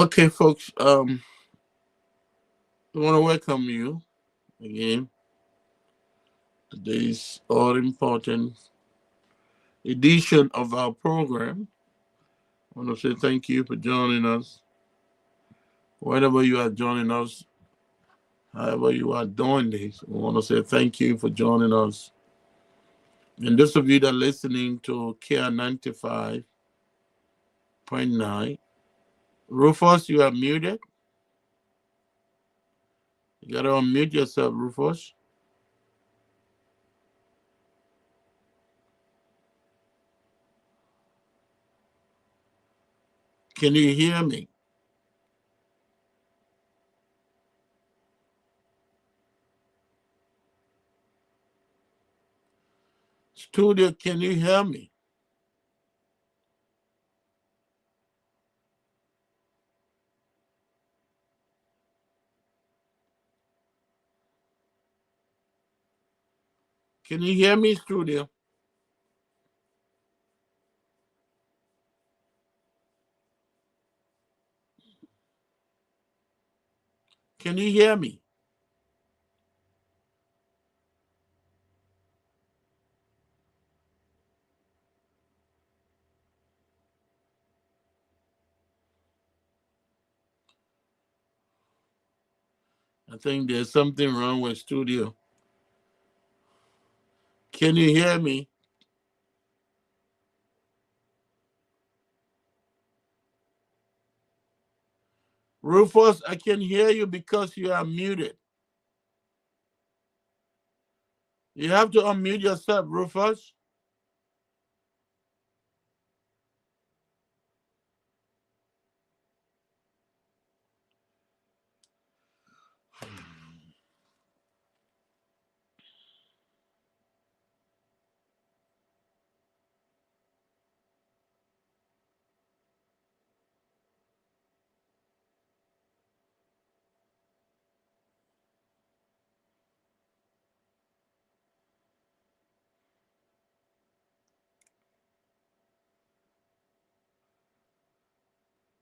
Okay, folks. I want to welcome you again. Today's all important edition of our program. I want to say thank you for joining us. Wherever you are joining us, however you are doing this, I want to say thank you for joining us. And those of you that are listening to KR 95.9, Rufus, you are muted. You got to unmute yourself, Rufus. Can you hear me? Studio, can you hear me? Can you hear me, Studio? Can you hear me? I think there's something wrong with Studio. Can you hear me? Rufus, I can hear you because you are muted. You have to unmute yourself, Rufus.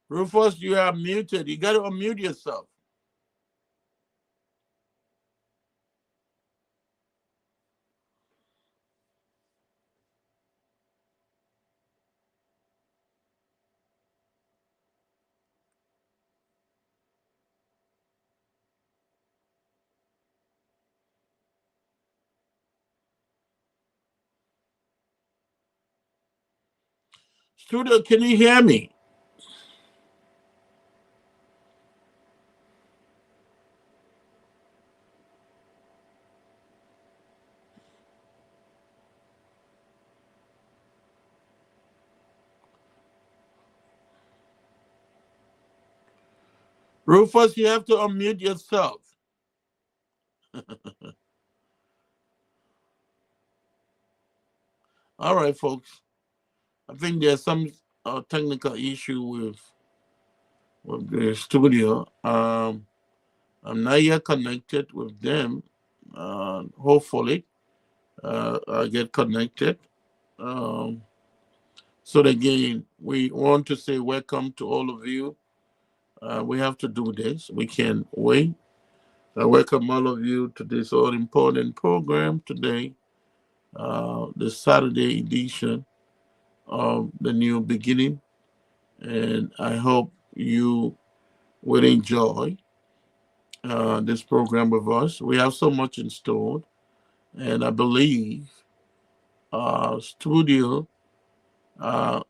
Rufus, you are muted. You got to unmute yourself. Studio, can you hear me? Rufus, you have to unmute yourself. All right, folks. I think there's some technical issue with the studio. I'm not yet connected with them. Hopefully, I'll get connected. Um, so again, we want to say welcome to all of you. We have to do this. We can't wait. I welcome all of you to this all important program today, the Saturday edition of the new beginning. And I hope you will enjoy this program with us. We have so much in store, and I believe studio, uh,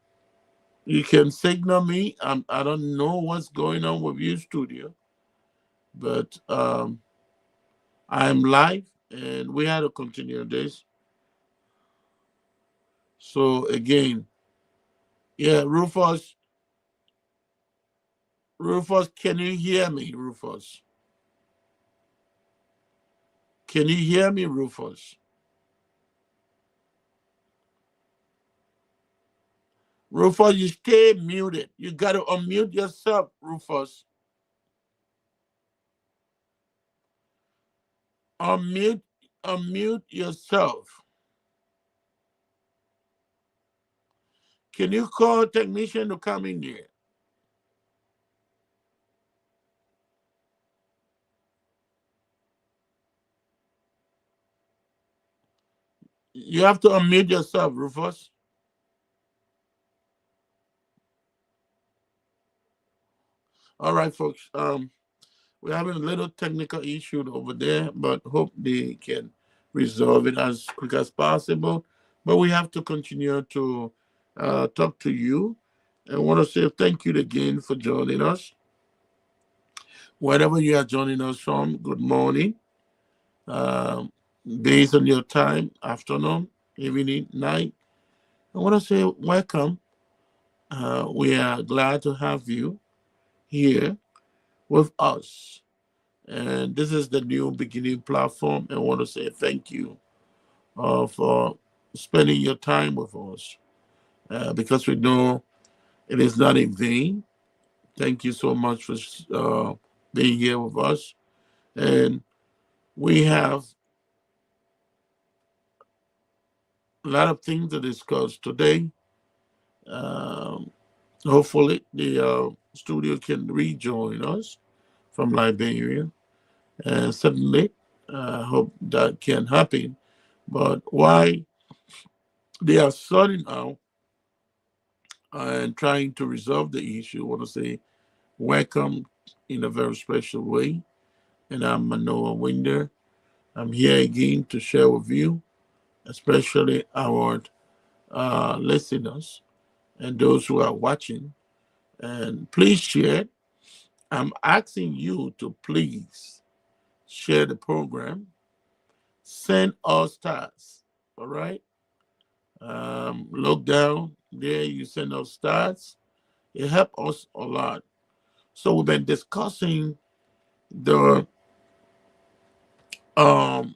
you can signal me. I don't know what's going on with you, studio, but I'm live, and we had to continue this. So again, yeah, Rufus, can you hear me, Rufus? Can you hear me, Rufus? Rufus, you stay muted. You got to unmute yourself, Rufus. Unmute, unmute yourself. Can you call a technician to come in here? You have to unmute yourself, Rufus. All right, folks. We're having a little technical issue over there, but hope they can resolve it as quick as possible. But we have to continue to talk to you. I want to say thank you again for joining us. Wherever you are joining us from, good morning. Um, Based on your time, afternoon, evening, night, I want to say welcome. We are glad to have you here with us. And this is the New Beginning platform. I want to say thank you for spending your time with us because we know it is not in vain. Thank you so much for being here with us. And we have a lot of things to discuss today. Um, Hopefully, the studio can rejoin us from Liberia. And certainly, I hope that can happen. But why they are sorting out and trying to resolve the issue, I want to say welcome in a very special way. And I'm Manoa Winder. I'm here again to share with you, especially our listeners and those who are watching. And please share. I'm asking you to please share the program. Send us stars. All right. Look down there. You send us stars. It helps us a lot. So we've been discussing the um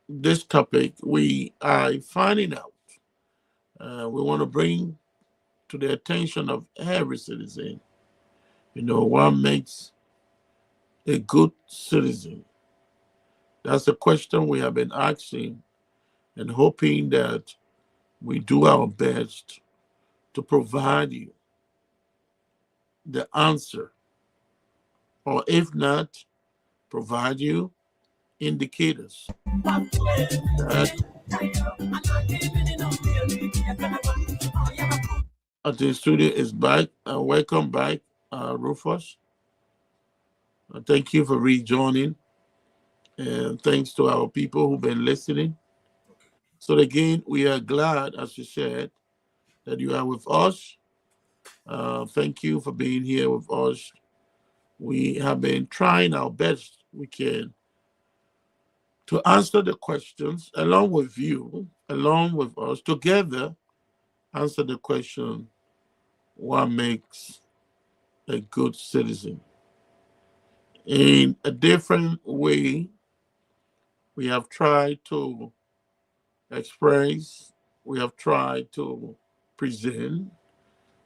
this topic. We are finding out. We want to bring to the attention of every citizen. What makes a good citizen? That's the question we have been asking and hoping that we do our best to provide you the answer, or if not, provide you indicators that the studio is back. Welcome back, Rufus. Thank you for rejoining, and thanks to our people who've been listening. So again, we are glad, as you said, that you are with us. Thank you for being here with us. We have been trying our best we can to answer the questions along with you, along with us, together answer the question, what makes a good citizen? In a different way, we have tried to express, we have tried to present,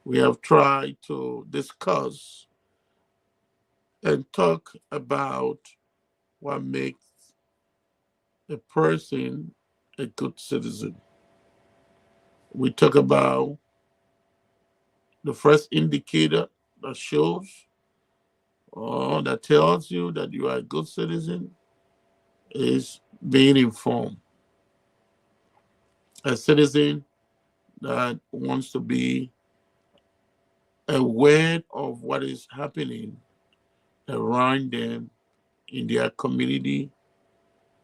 we have tried to discuss and talk about what makes a person a good citizen. We talk about the first indicator that shows or that tells you that you are a good citizen is being informed. A citizen that wants to be aware of what is happening around them in their community,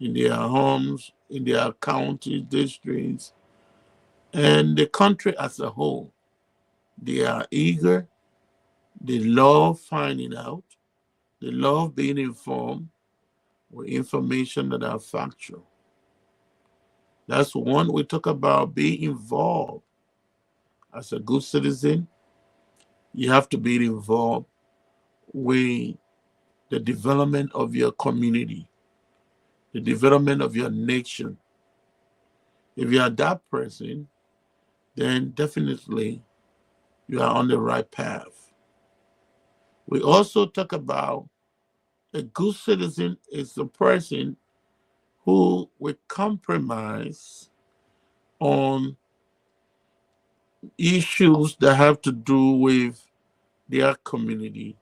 in their homes, in their counties, districts, and the country as a whole. They are eager, they love finding out, they love being informed with information that are factual. That's one. We talk about being involved. As a good citizen, you have to be involved with the development of your community, the development of your nation. If you are that person, then definitely you are on the right path. We also talk about a good citizen is the person who will compromise on issues that have to do with their community.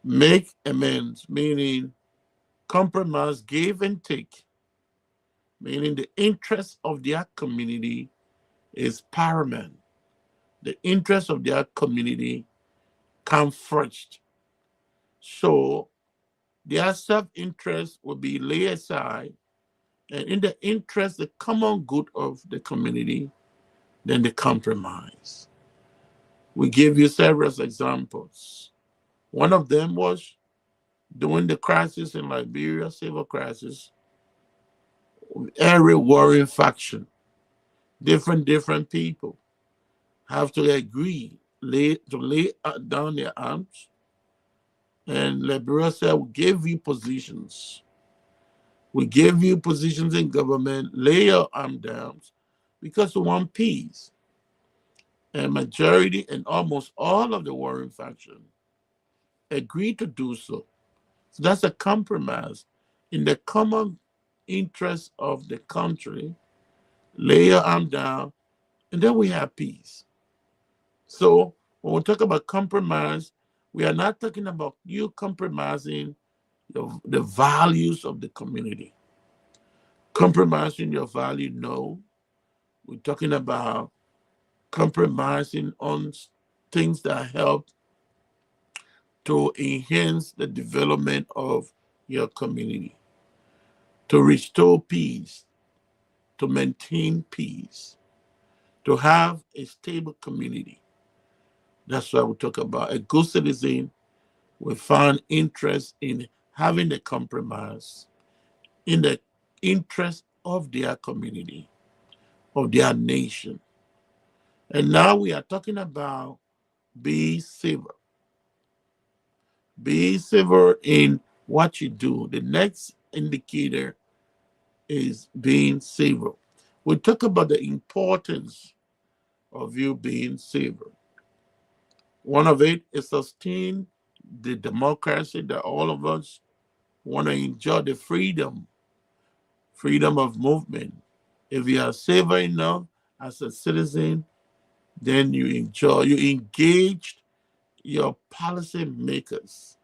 Make amends, meaning compromise, give and take meaning the interest of their community is paramount. The interest of their community come first. So their self-interest will be laid aside, and in the interest, the common good of the community, then the compromise. We give you several examples. One of them was during the crisis in Liberia, civil crisis, every warring faction, different people have to agree to lay down their arms. And Liberia said, we give you positions. We give you positions in government, lay your arm down because we want peace. And majority and almost all of the warring faction agreed to do so. So that's a compromise in the common interest of the country. Lay your arm down, and then we have peace. So when we talk about compromise, we are not talking about you compromising the values of the community. Compromising your value, no. We're talking about compromising on things that help to enhance the development of your community, to restore peace, to maintain peace, to have a stable community. That's why we talk about a good citizen will find interest in having a compromise in the interest of their community, of their nation. And now we are talking about be civil. Be civil in what you do. The next indicator is being civil. We talk about the importance of you being civil. One of it is sustain the democracy that all of us want to enjoy the freedom of movement. If you are civil enough as a citizen, then you engage your policy makers.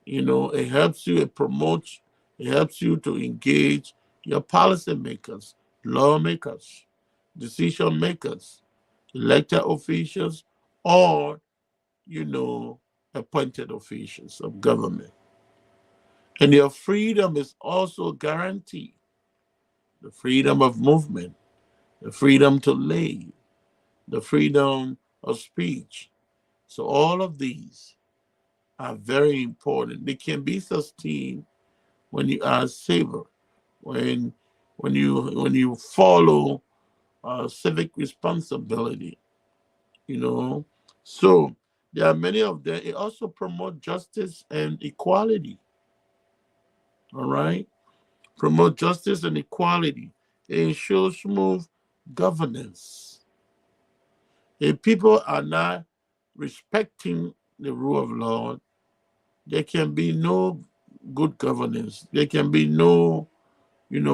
It helps you, it helps you to engage your policy makers, lawmakers, decision makers, elected officials, or, appointed officials of government. And your freedom is also guaranteed. The freedom of movement, the freedom to live, the freedom of speech. So all of these are very important. They can be sustained when you are civil, when you follow civic responsibility. You know, so there are many of them. It also promotes justice and equality. All right, promote justice and equality. It ensures smooth governance. If people are not respecting the rule of law, there can be no good governance. There can be no,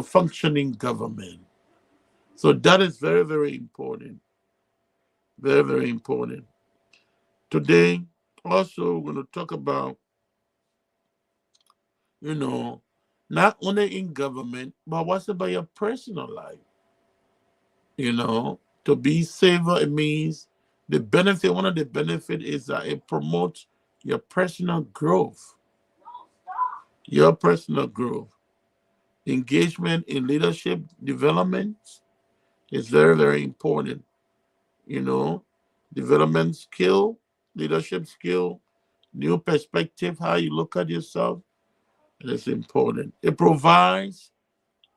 functioning government. So that is very, very important. Very, very important. Today, also, we're going to talk about, you know, not only in government, but what's about your personal life? To be saver, it means one of the benefit is that it promotes your personal growth. Your personal growth. Engagement in leadership development is very, very important. You know, development skill, leadership skill, new perspective, how you look at yourself, it is important. It provides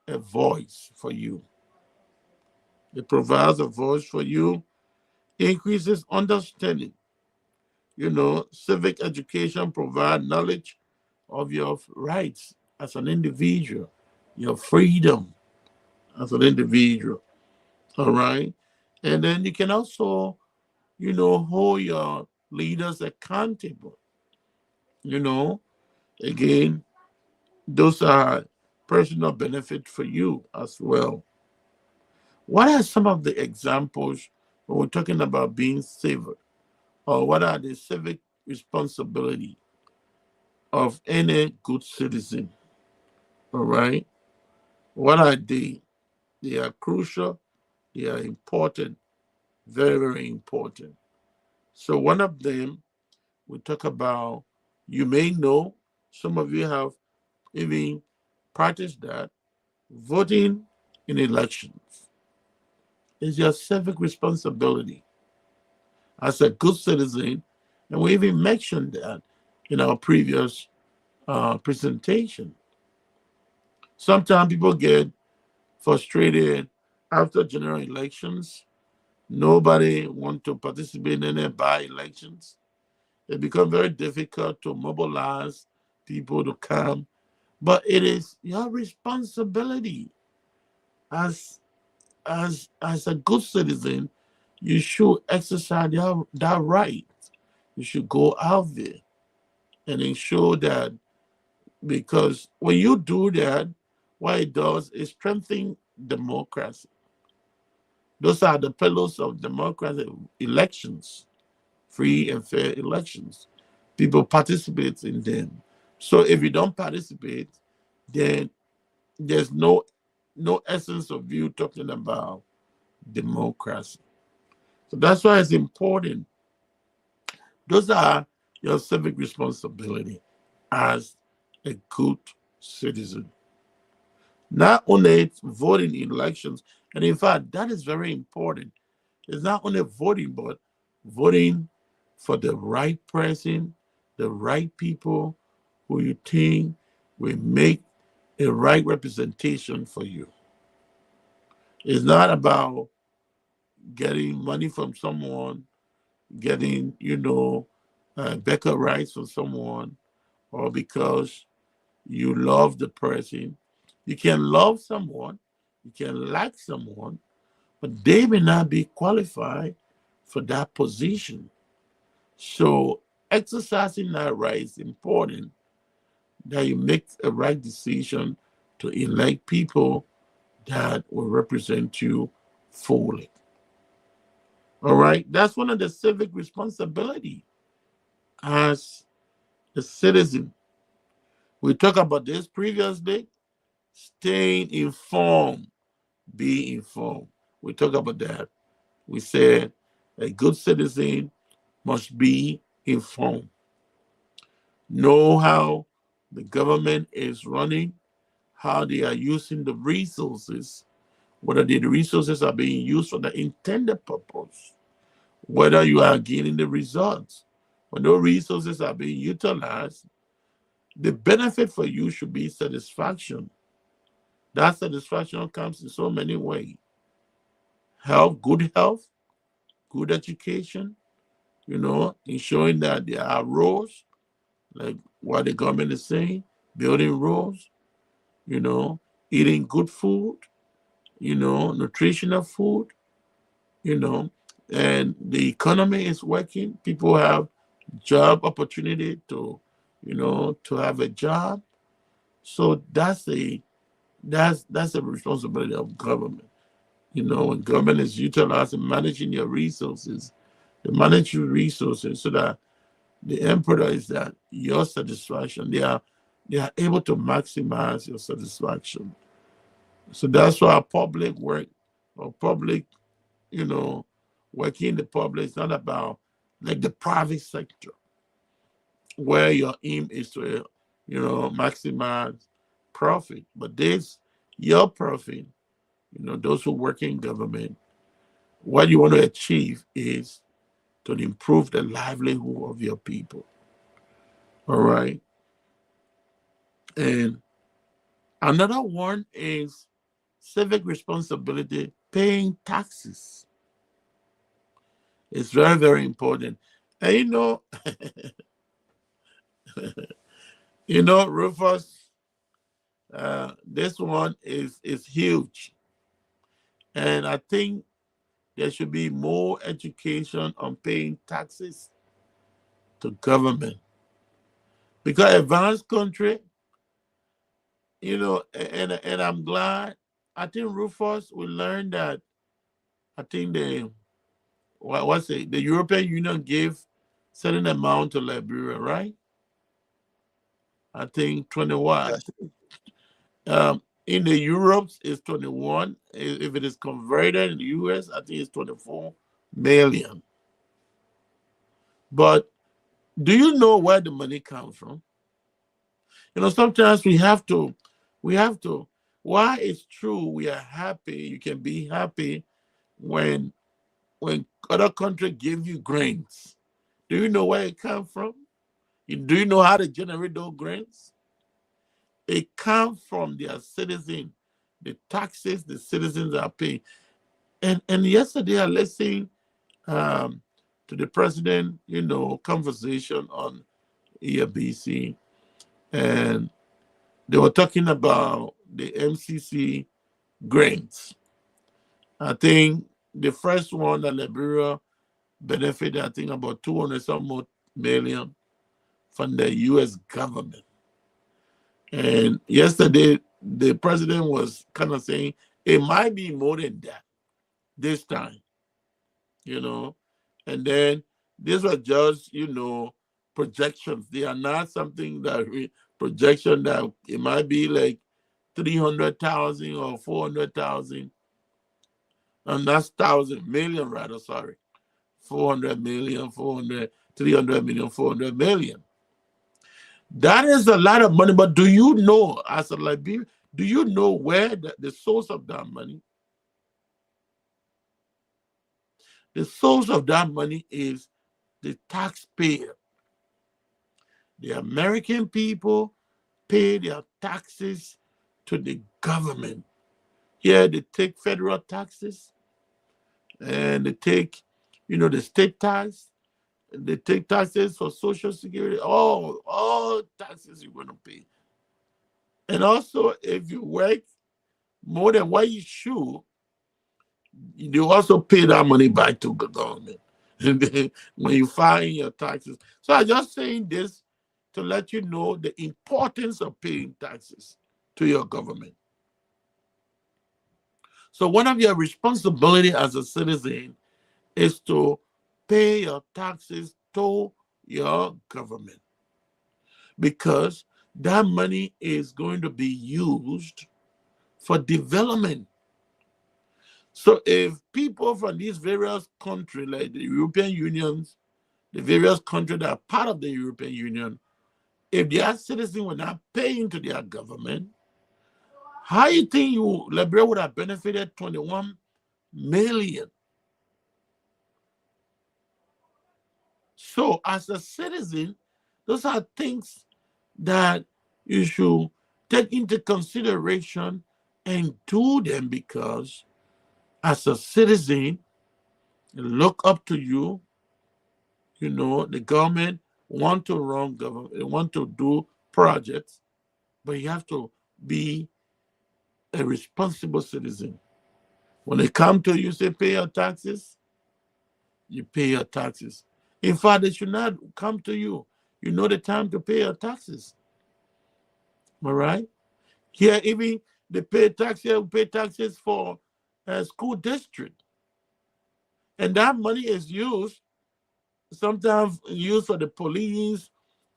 a voice for you. It provides a voice for you, increases understanding. Civic education provides knowledge of your rights as an individual, your freedom as an individual. All right. And then you can also, hold your leaders accountable. You know, again, those are personal benefit for you as well. What are some of the examples when we're talking about being civil? Or what are the civic responsibility of any good citizen? All right. What are they? They are crucial. They are important. Very, very important. So one of them we talk about, you may know, some of you have even practiced that, voting in elections is your civic responsibility as a good citizen. And we even mentioned that in our previous presentation. Sometimes people get frustrated after general elections. Nobody want to participate in any by-elections. It becomes very difficult to mobilize people to come. But it is your responsibility as as a good citizen. You should exercise that right. You should go out there and ensure that, because when you do that, what it does is strengthen democracy. Those are the pillars of democracy: elections, free and fair elections. People participate in them. So if you don't participate, then there's no essence of you talking about democracy. So that's why it's important. Those are your civic responsibility as a good citizen. Not only voting in elections, and in fact, that is very important. It's not only voting, but voting for the right person, the right people who you think will make a right representation for you. It's not about getting money from someone, getting, Becker rights from someone, or because you love the person. You can love someone, you can like someone, but they may not be qualified for that position. So exercising that right is important, that you make a right decision to elect people that will represent you fully. All right. That's one of the civic responsibility as a citizen. We talked about this previously. Staying informed, be informed. We talked about that. We said a good citizen must be informed. Know how the government is running, how they are using the resources, whether the resources are being used for the intended purpose, whether you are getting the results. When those resources are being utilized, the benefit for you should be satisfaction. That satisfaction comes in so many ways: health, good education, ensuring that there are roads, like what the government is saying, building roads, you know, eating good food, nutritional food, you know, and the economy is working. People have job opportunity to have a job. So that's the responsibility of government. When government is utilizing managing your resources, to manage your resources so that the end product is that your satisfaction. They are able to maximize your satisfaction. So that's why public work or public, you know, working in the public is not about like the private sector where your aim is to, maximize profit. But this, your profit, those who work in government, what you want to achieve is to improve the livelihood of your people. All right. And another one is civic responsibility, paying taxes. It's very, very important. And Rufus, this one is huge. And I think there should be more education on paying taxes to government. Because advanced country, and I'm glad. I think Rufus will learn that. I think what's it? The European Union gave certain amount to Liberia, right? I think 20 Yeah, what? I think Um, In the Europes, it's 21. If it is converted in the US, I think it's 24 million. But do you know where the money comes from? Sometimes we have to, why it's true we are happy, you can be happy when other countries give you grants. Do you know where it comes from? Do you know how to generate those grants? It comes from their citizens, the taxes the citizens are paying. And yesterday I listened to the president, conversation on EFBC, and they were talking about the MCC grants. I think the first one that Liberia benefited, I think about 200 some more million from the US government. And yesterday, the president was kind of saying it might be more than that this time, you know. And then these were just, projections. They are not something that projection that it might be like 300,000 or 400,000. And that's thousand million rather, sorry. 400 million, 400, 300 million, 400 million. That is a lot of money, but do you know, as a Liberian, do you know where the source of that money? The source of that money is the taxpayer. The American people pay their taxes to the government. Here they take federal taxes and they take, the state tax. They take taxes for Social Security. All taxes you're going to pay. And also, if you work more than what you should, you also pay that money back to the government when you file in your taxes. So I'm just saying this to let you know the importance of paying taxes to your government. So one of your responsibility as a citizen is to pay your taxes to your government, because that money is going to be used for development. So if people from these various countries, like the European Union, the various countries that are part of the European Union, if their citizens were not paying to their government, how you think Liberia would have benefited 21 million? So as a citizen, those are things that you should take into consideration and do them, because as a citizen, look up to you. The government want to run government, want to do projects, but you have to be a responsible citizen. When they come to you, say pay your taxes, you pay your taxes. In fact, they should not come to you. You know the time to pay your taxes. All right? Here, even they pay taxes for a school district. And that money is used, sometimes used for the police,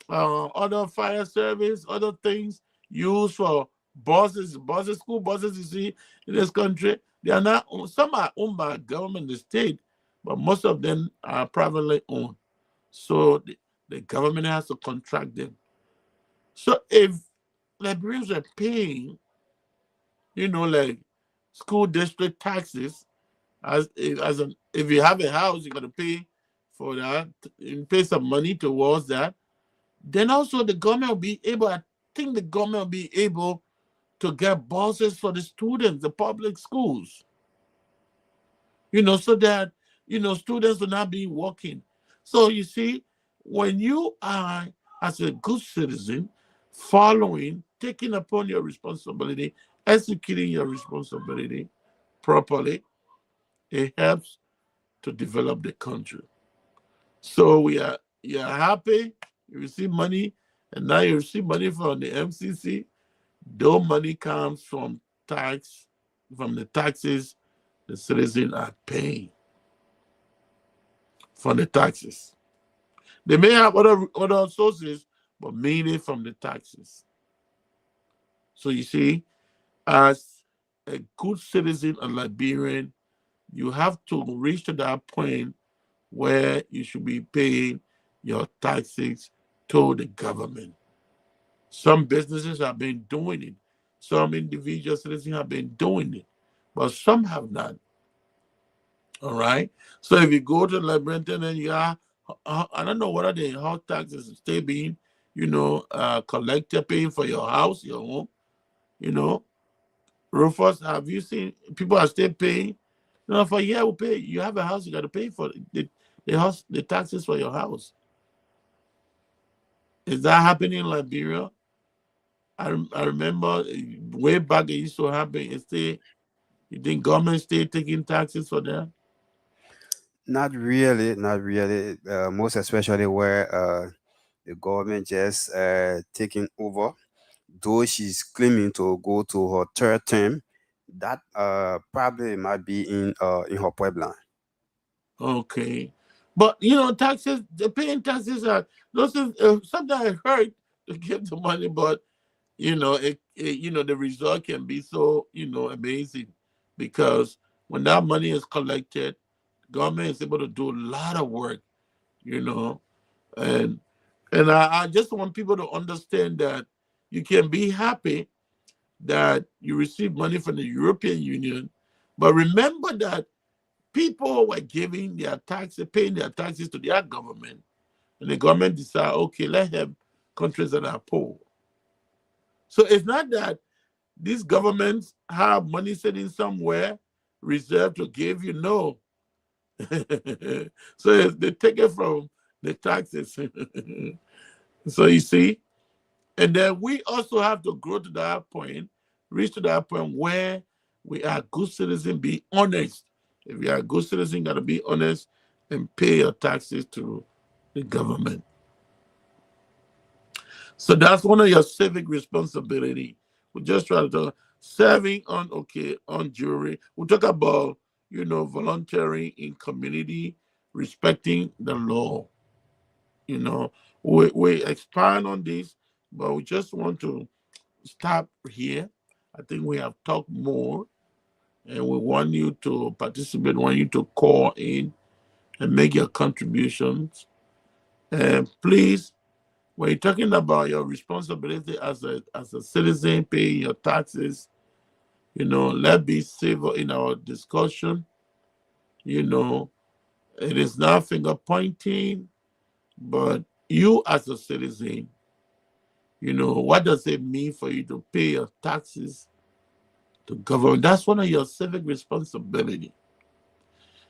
other fire service, other things, used for buses, school buses you see in this country. They are not, some are owned by government, the state, but most of them are privately owned. So the government has to contract them. So if Liberians are paying, like school district taxes, if you have a house, you got to pay for that, and pay some money towards that. Then also the government will be able, I think the government will be able to get buses for the students, the public schools, so that, students will not be walking. So you see, when you are, as a good citizen, following, taking upon your responsibility, executing your responsibility properly, it helps to develop the country. So you're happy, you receive money, and now you receive money from the MCC. Though money comes from the taxes the citizens are paying from the taxes. They may have other sources, but mainly from the taxes. So you see, as a good citizen of Liberian, you have to reach to that point where you should be paying your taxes to the government. Some businesses have been doing it. Some individual citizens have been doing it, but some have not. All right. So if you go to Liberian and you are, I don't know what are the house taxes still being, collected, paying for your house, your home. You know, Rufus, have you seen people are still paying? For a year we pay. You have a house, you got to pay for the house, the taxes for your house. Is that happening in Liberia? I remember way back it used to happen. It's still, you think government still taking taxes for that? Not really, not really. Most especially where the government just taking over. Though she's claiming to go to her third term, that probably might be in her Puebla. Okay. But taxes, the paying taxes are those things, sometimes it hurt to get the money, but the result can be so amazing because when that money is collected, government is able to do a lot of work, you know, and I just want people to understand that you can be happy that you receive money from the European Union, but remember that people were giving their taxes, paying their taxes to their government, and the government decide, okay, let help countries that are poor. So it's not that these governments have money sitting somewhere reserved to give you. No. So they take it from the taxes. So you see, and then we also have to grow to that point, reach to that point where we are good citizens, be honest. If you are a good citizen, got to be honest and pay your taxes to the government. So that's one of your civic responsibility. We just try to talk serving on jury. We talk about volunteering in community, respecting the law. You know, we expand on this, but we just want to stop here. I think we have talked more, and we want you to participate. Want you to call in and make your contributions. And please, when you're talking about your responsibility as a citizen, paying your taxes, let's be civil in our discussion. You know, it is not finger pointing, but you as a citizen, what does it mean for you to pay your taxes to government? That's one of your civic responsibility.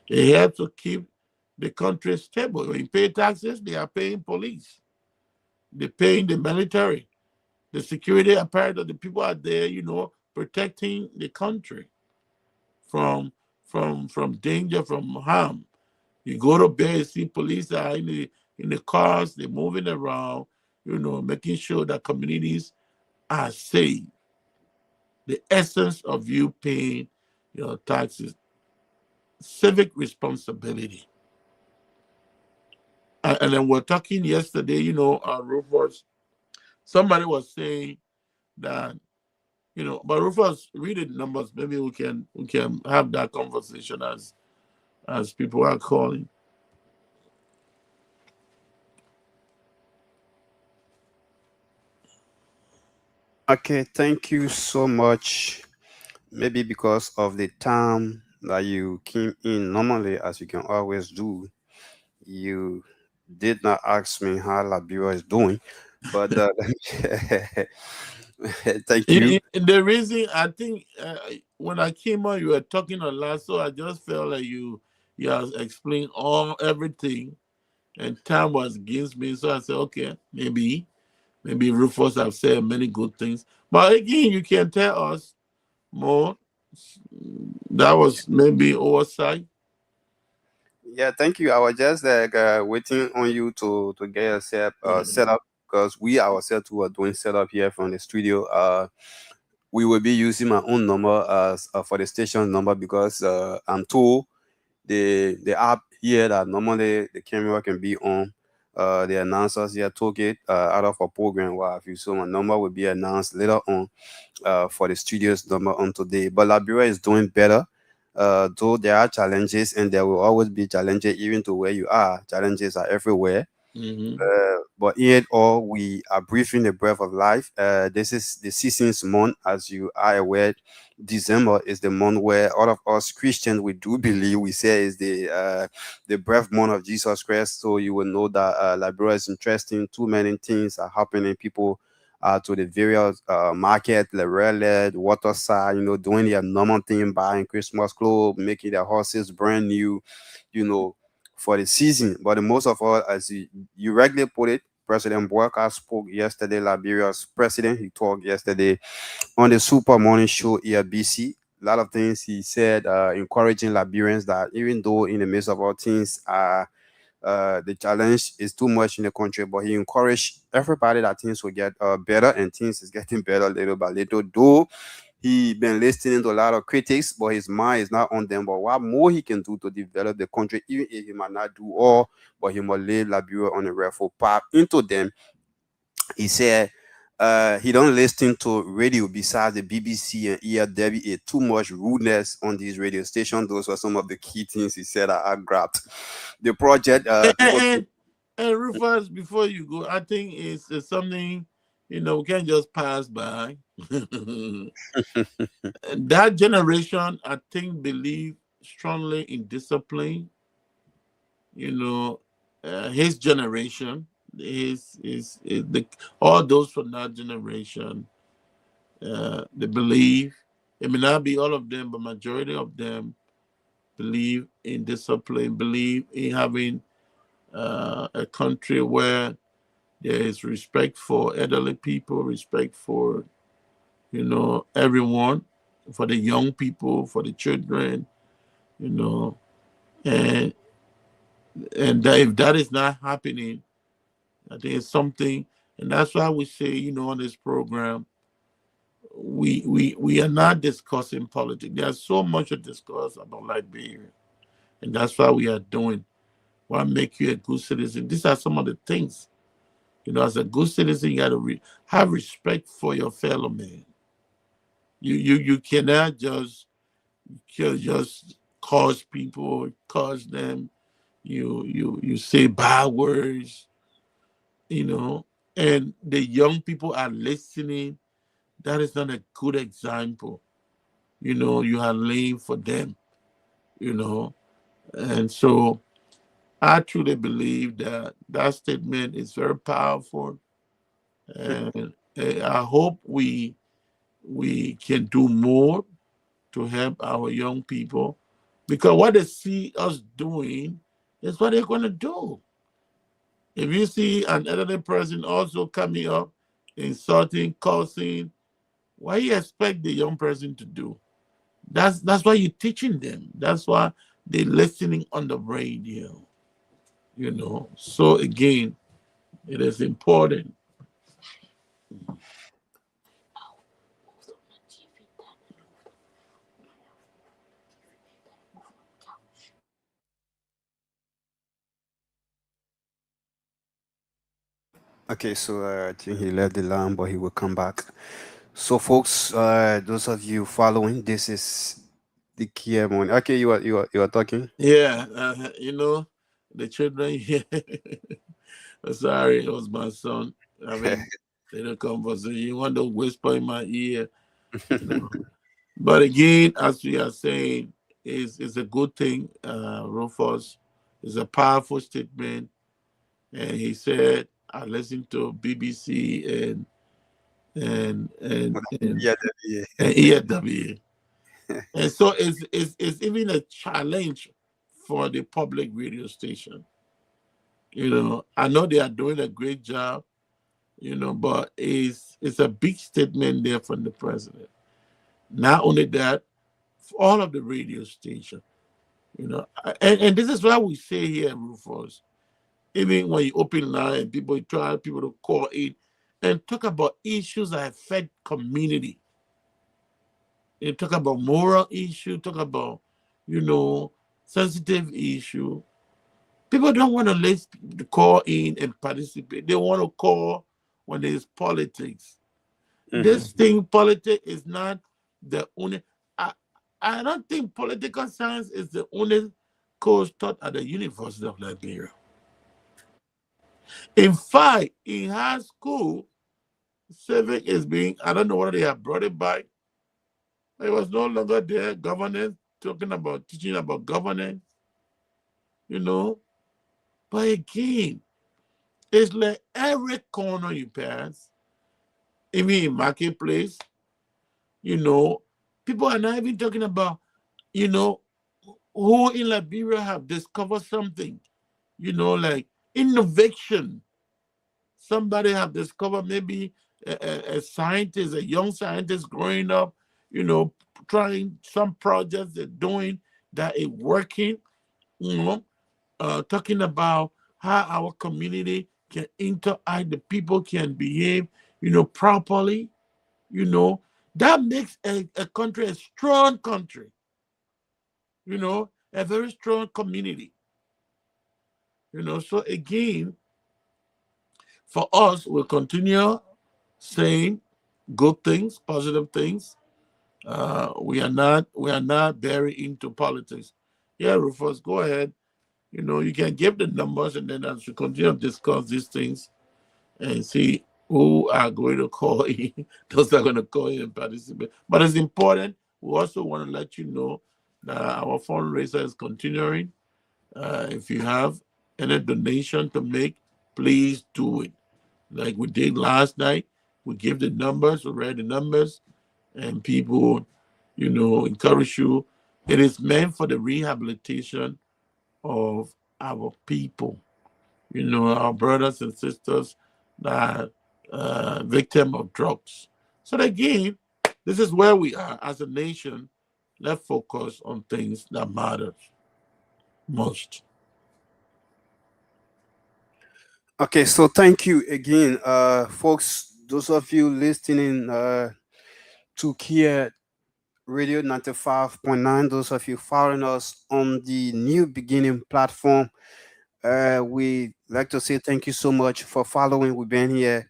It helps to keep the country stable. When you pay taxes, they are paying police, they're paying the military, the security apparatus, the people are there, protecting the country from danger, from harm. You go to bed, you see police are in the cars, they're moving around, making sure that communities are safe. The essence of you paying your taxes, civic responsibility. And then we're talking yesterday, Rufus, somebody was saying that but Rufus, read the numbers. Maybe we can have that conversation as people are calling. Okay, thank you so much. Maybe because of the time that you came in, normally, as you can always do, you did not ask me how Liberia is doing, but thank you. The reason I think when I came on, you were talking a lot, so I just felt like you have explained everything, and time was against me. So I said, okay, maybe Rufus have said many good things, but again, you can tell us more. That was maybe oversight. Yeah, thank you. I was just like waiting on you to get yourself set up because we ourselves who are doing setup here from the studio. We will be using my own number as for the station number because I'm told the app here that normally the camera can be on The announcers here took it out of a program, what have you. So my number will be announced later on for the studios number on today. But Liberia is doing better. Though there are challenges and there will always be challenges, even to where you are. Challenges are everywhere. Mm-hmm. But in it all, we are breathing the breath of life. This is the season's month, as you are aware. December is the month where all of us Christians we do believe we say is the birth month of Jesus Christ. So you will know that Liberia is interesting. Too many things are happening. People to the various market, the railhead, waterside, doing their normal thing, buying Christmas clothes, making their horses brand new, you know, for the season. But the most of all, as you rightly put it, President Boakai spoke yesterday, Liberia's president. He talked yesterday on the Super Morning Show here, BC. A lot of things he said, encouraging Liberians that even though in the midst of all things, the challenge is too much in the country, but he encouraged everybody that things will get better, and things is getting better little by little. Though he been listening to a lot of critics, but his mind is not on them. But what more he can do to develop the country, even if he might not do all, but he must lay Liberia on a rightful path into them. He said he don't listen to radio besides the BBC and ERW. Too much rudeness on these radio stations. Those were some of the key things he said I grabbed. The project, And, people. and Rufus, before you go, I think it's something, we can't just pass by. That generation, I think, believe strongly in discipline. You know, his generation, his the all those from that generation, they believe. It may not be all of them, but majority of them believe in discipline, believe in having a country where there is respect for elderly people, respect for everyone, for the young people, for the children, you know, and that if that is not happening, I think it's something, and that's why we say, on this program, we are not discussing politics. There's so much to discuss about Liberia, and that's why we are doing what make you a good citizen. These are some of the things. As a good citizen, you got to have respect for your fellow man. You cannot just cause people, cause them. You say bad words, and the young people are listening. That is not a good example. You are laying for them. You know, and so I truly believe that that statement is very powerful, and I hope we can do more to help our young people, because what they see us doing is what they're going to do. If you see an elderly person also coming up, insulting, cursing, what do you expect the young person to do? That's why you're teaching them. That's why they're listening on the radio. So again, it is important. Okay, so I think he left the line, but he will come back. So, folks, those of you following, this is the key morning. Okay, you are talking. Yeah, the children here. Sorry, it was my son having little conversation. You want to whisper in my ear, you know. But again, as we are saying, is a good thing. Rufus is a powerful statement, and he said, "I listened to BBC and Yeah, yeah. and EFW, and so it's even a challenge for the public radio station. I know they are doing a great job, but it's a big statement there from the president. Not only that, for all of the radio station, and this is what we say here, Rufus. Even when you open line and people try people to call in and talk about issues that affect community. You talk about moral issue, talk about, you know, sensitive issue. People don't want to call in and participate. They want to call when there's politics. This thing, politics, is not the only. I, I don't think political science is the only course taught at the University of Liberia. In fact, in high school, civic is being, I don't know whether they have brought it back. It was no longer there. Governance, talking about teaching about governance, you know. But again, it's like every corner you pass, even in marketplace, you know, people are not even talking about, you know, who in Liberia have discovered something, you know, like innovation. Somebody have discovered maybe a scientist, a young scientist growing up, you know, trying some projects they're doing that is working, you know, talking about how our community can interact, the people can behave, you know, properly, you know. That makes a country a strong country, you know, a very strong community, you know. So again, for us, we'll continue saying good things, positive things. We are not very into politics. Yeah, Rufus, go ahead. You know, you can give the numbers, and then as we continue to discuss these things and see who are going to call in, those are going to call in and participate. But it's important. We also want to let you know that our fundraiser is continuing. If you have any donation to make, please do it. Like we did last night, we give the numbers, we read the numbers, and people, you know, encourage you. It is meant for the rehabilitation of our people, you know, our brothers and sisters that are victim of drugs. So again, this is where we are as a nation. Let's focus on things that matter most. Okay, so thank you again, folks. Those of you listening to Kia Radio 95.9, those of you following us on the New Beginning platform, we like to say thank you so much for following. We've been here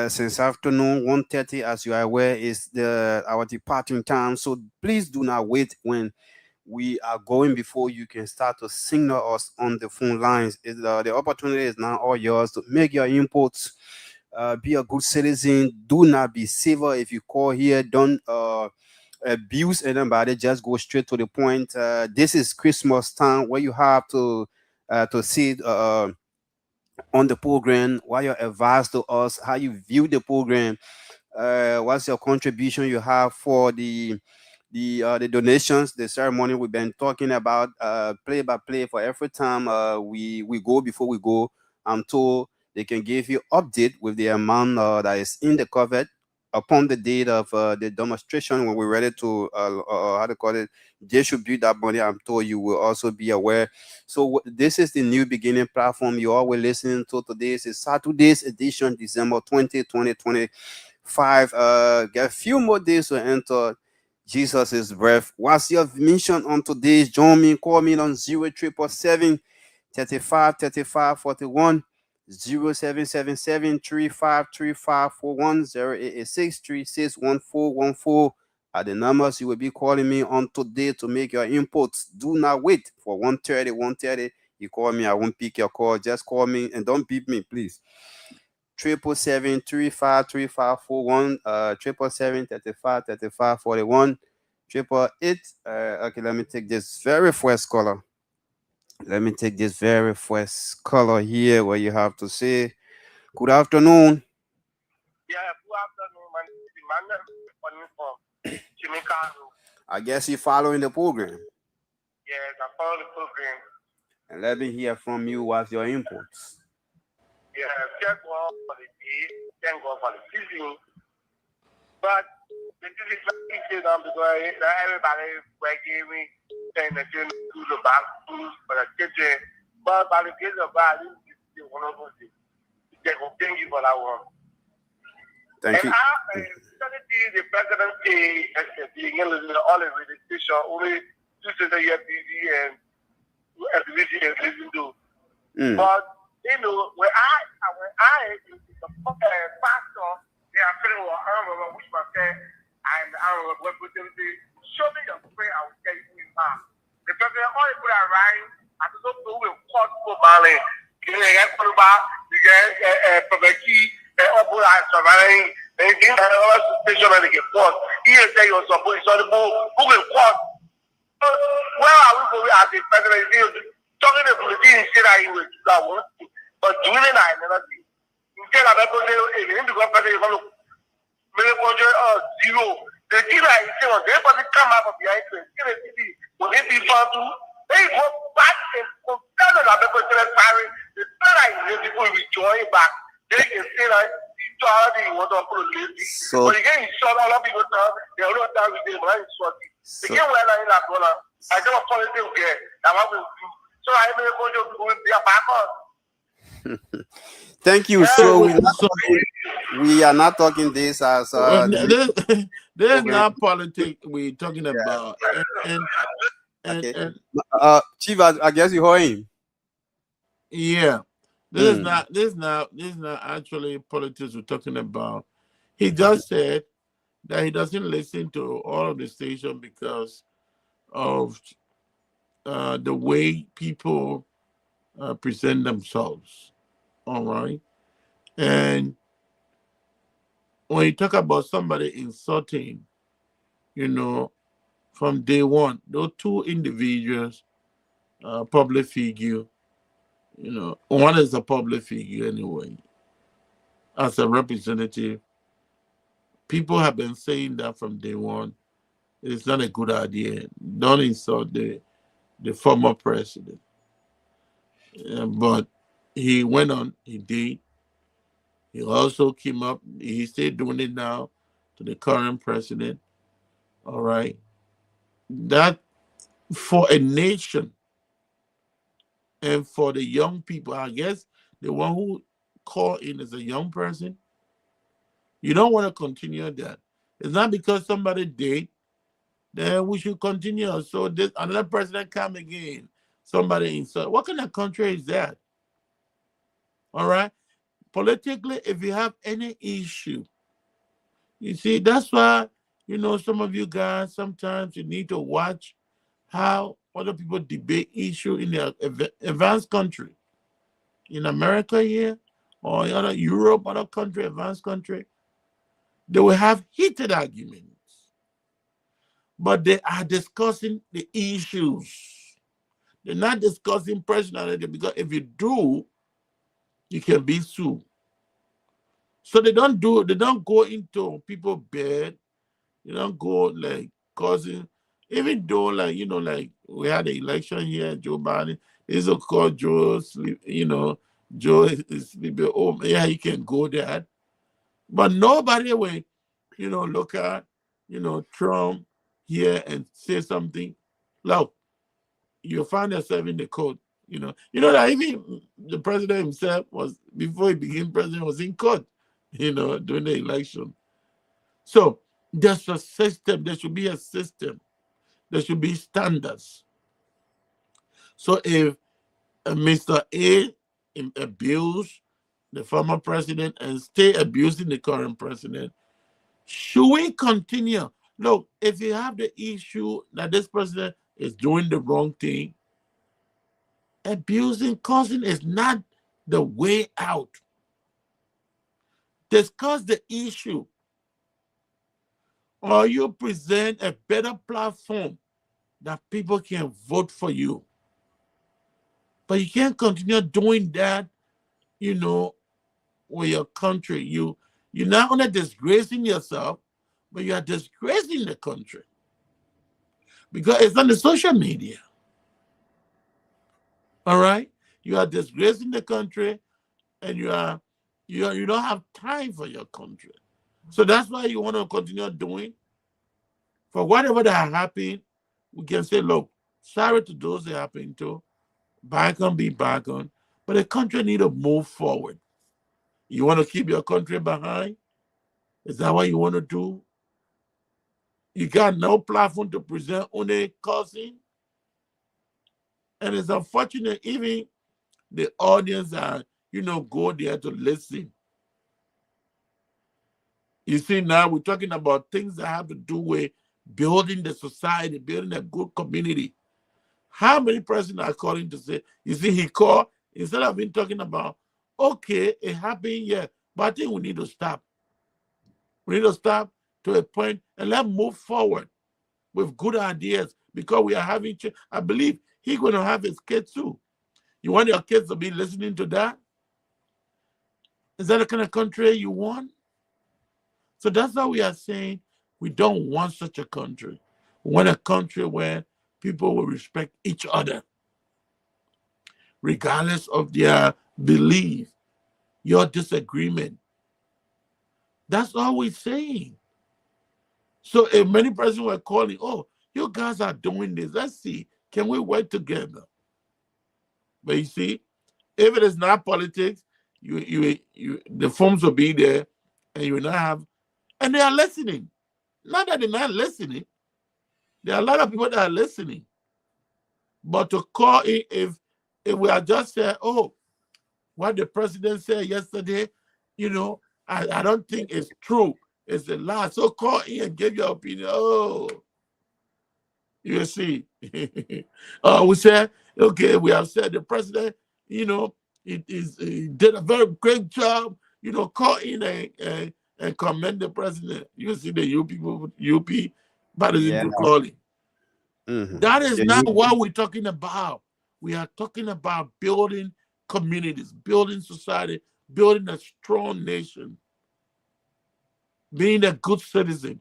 since afternoon 1:30, as you are aware, is the our departing time. So please do not wait when we are going before you can start to signal us on the phone lines. The opportunity is now all yours to make your inputs. Be a good citizen. Do not be civil. If you call here, don't abuse anybody. Just go straight to the point. This is Christmas time where you have to see on the program, what your advice to us, how you view the program, what's your contribution you have for the donations, the ceremony we've been talking about, play by play for every time we go before we go. I'm told they can give you update with the amount that is in the covered upon the date of the demonstration when we're ready to how to call it, distribute that money. I'm told you will also be aware. So this is the New Beginning platform you all were listening to. Today is Saturday's edition, December 20, 2025. Get a few more days to enter Jesus' breath. What's your mission on today's? Join me, call me on 0777 35 35 41. 0777 35 35 41 0886 361414 are the numbers you will be calling me on today to make your inputs. Do not wait for 1:30. You call me, I won't pick your call. Just call me and don't beep me, please. 777 35 35 41 777 888. Okay, let me take this very first caller. Let me take this very first caller here where you have to say, good afternoon. Yeah, good afternoon. My name is Emmanuel calling from Chimicano. I guess you're following the program. Yes, I follow the program. And let me hear from you what's your inputs. Yeah, thank God for the day, thank God for the season. But the season is not easy now because everybody is working me saying that you do the back food for the kitchen. But by the grace of God, this is one of those things. Thank you for that one. Thank you. The presidency being all the registration only 2 years busy and activity and listen to. Mm. But you know, when I the pastor, they are feeling well, I don't remember which one said, and I don't remember what they say, show me your prayer, I will tell you in my. The president only put a rhyme, and so people will call for Mali. You get you get Pavaki, Obu and surviving, and things that are station and they get caught. He is saying you're supposed to who will caught. Where are we going as the president? Talking to the thing, say that he will do that one, but doing it, I never see. Instead of everybody, if you become president, you zero. The thing I say was everybody come out of the item, when it be found to, they go back and tell them that people say sorry. The third I people will join back. They can say that the already want to put a lady. So, But again, short a lot of people they are not done with them, but I'm sorry. Again, when I in that dollar, I don't follow them again. That's what we do. So I may go to be a back on. thank you. So we are not talking this as there's not politics we're talking about, and Chief, I guess you heard him. yeah, this is not actually politics we're talking about. He just said that he doesn't listen to all of the station because of the way people present themselves. All right. And when you talk about somebody insulting, you know, from day one, those two individuals, public figure, you know, one is a public figure anyway, as a representative. People have been saying that from day one. It's not a good idea. Don't insult the former president. But he went on, he did. He also came up, he's still doing it now to the current president. All right. That for a nation and for the young people, I guess the one who called in is a young person. You don't want to continue that. It's not because somebody did, then we should continue. So this another president come again, somebody insult. What kind of country is that? All right. Politically, if you have any issue, you see, that's why, you know, some of you guys, sometimes you need to watch how other people debate issue in their advanced country. In America here, or in other Europe, other country, advanced country, they will have heated arguments. But they are discussing the issues. They're not discussing personality, because if you do, you can be sued. So they don't go into people's bed. They don't go like causing, even though like, you know, like we had the election here, Joe Biden, is of course Joe sleep, you know, Joe is sleeping. Oh yeah, he can go there. But nobody will, you know, look at, you know, Trump here and say something. Look, you find yourself in the court. You know that even the president himself was, before he became president, was in court, you know, during the election. So there's a system. There should be a system. There should be standards. So if Mr. A abused the former president and stay abusing the current president, should we continue? Look, if you have the issue that this president is doing the wrong thing, abusing, causing is not the way out. Discuss the issue, or you present a better platform that people can vote for you. But you can't continue doing that, you know, with your country. You're not only disgracing yourself, but you are disgracing the country, because it's on the social media. All right, you are disgracing the country, and you don't have time for your country. So that's why you want to continue doing. For whatever that happened, we can say, look, sorry to those that happened to. Bygone be bygone. But the country need to move forward. You want to keep your country behind? Is that what you want to do? You got no platform to present only cussing And it's unfortunate, even the audience that, go there to listen. You see, now we're talking about things that have to do with building the society, building a good community. How many persons are calling to say, you see, he called, instead of him talking about, okay, it happened, yeah, but I think we need to stop. We need to stop to a point and let's move forward with good ideas, because we are having, I believe he's going to have his kids too. You want your kids to be listening to that? Is that the kind of country you want? So that's why we are saying we don't want such a country. We want a country where people will respect each other, regardless of their belief, your disagreement. That's all we're saying. So if many persons were calling, oh, you guys are doing this, let's see, can we work together? But you see, if it is not politics, the forms will be there, and you will not have, and they are listening. Not that they're not listening. There are a lot of people that are listening. But to call in, if we are just saying, oh, what the president said yesterday, I don't think it's true. It's a lie. So call in and give your opinion. Oh, you see. We said, okay, we have said the president, he did a very great job. Call in and commend the president. You see the UP partisan Yeah. to calling. Mhm. That is Yeah, not what we're talking about. We are talking about building communities, building society, building a strong nation, being a good citizen.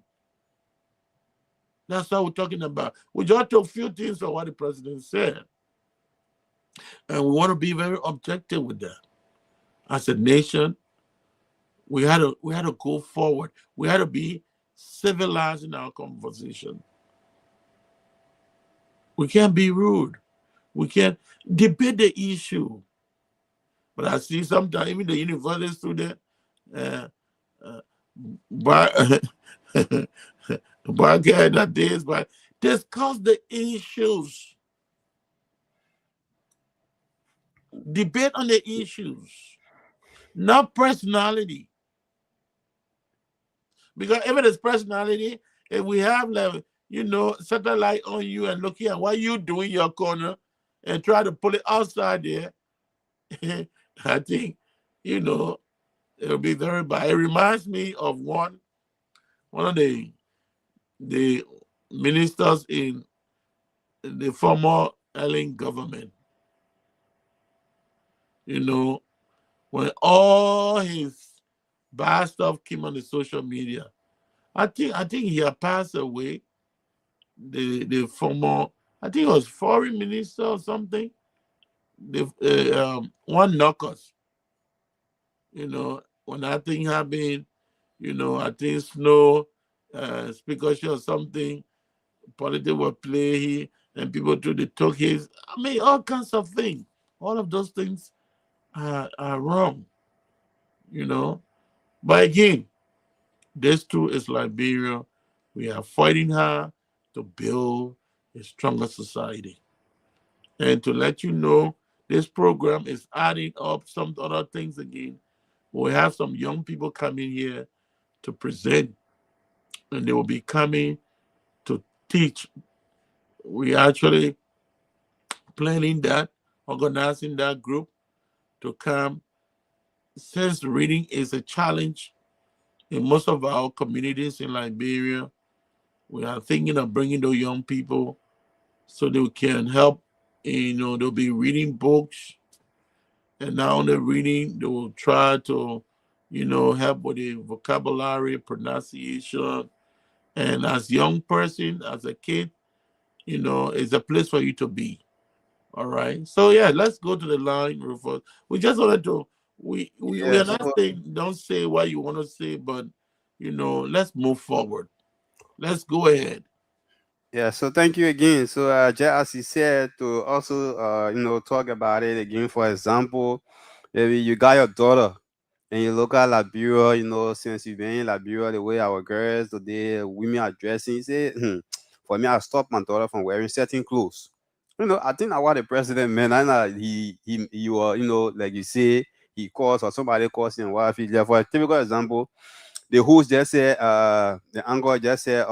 That's what we're talking about. We just took a few things of what the president said. And we want to be very objective with that. As a nation, we had to go forward. We had to be civilized in our conversation. We can't be rude. We can't debate the issue. But I see sometimes even the university student, uh, but that days, but discuss the issues, debate on the issues, not personality. Because if it is personality, if we have like, satellite on you and looking at what you do in your corner and try to pull it outside there, I think, it'll be very bad. It reminds me of one of the ministers in the former Ellen government. When all his bad stuff came on the social media, I think he had passed away. The former, I think it was foreign minister or something. The one knockers. When that thing happened, I think Snow, speakership or something, politics were play, and people too, they took his, all kinds of things. All of those things are wrong, But again, this too is Liberia. We are fighting hard to build a stronger society. And to let you know, this program is adding up some other things again. We have some young people coming here to present, and they will be coming to teach. We actually planning that, organizing that group to come. Since reading is a challenge in most of our communities in Liberia, we are thinking of bringing those young people so they can help. They'll be reading books, and not only reading, they will try to, help with the vocabulary, pronunciation. And as young person, as a kid, it's a place for you to be. All right. So yeah, let's go to the line, Rufus. We just wanted to we yeah. are not saying don't say what you want to say, but let's move forward. Let's go ahead. Yeah, so thank you again. So, just as you said, to also, talk about it again. For example, maybe you got your daughter and you look at Liberia, since you've been in Liberia, the way our girls today, women are dressing, you say, for me, I stop my daughter from wearing certain clothes. I think that what the president man, I know he was, like you say, he calls or somebody calls him. What if he for a typical example, the host just said, the anchor just said,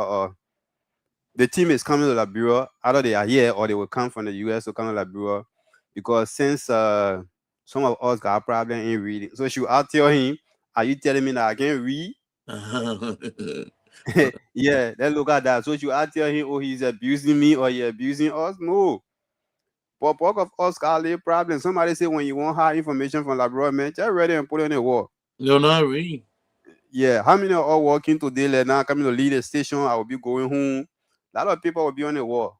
the team is coming to Liberia, either they are here or they will come from the US to come to Liberia, because since some of us got a problem in reading, so she will tell him, "Are you telling me that I can't read?" Yeah, then look at that. So you are tell him, "Oh, he's abusing me or he abusing us?" No. But part of us got a problem. Somebody say when you want hard information from Liberia, man, just ready and put it on the wall. You're not reading. Yeah, how many are working today? Like now, coming to lead the station, I will be going home. A lot of people will be on the wall.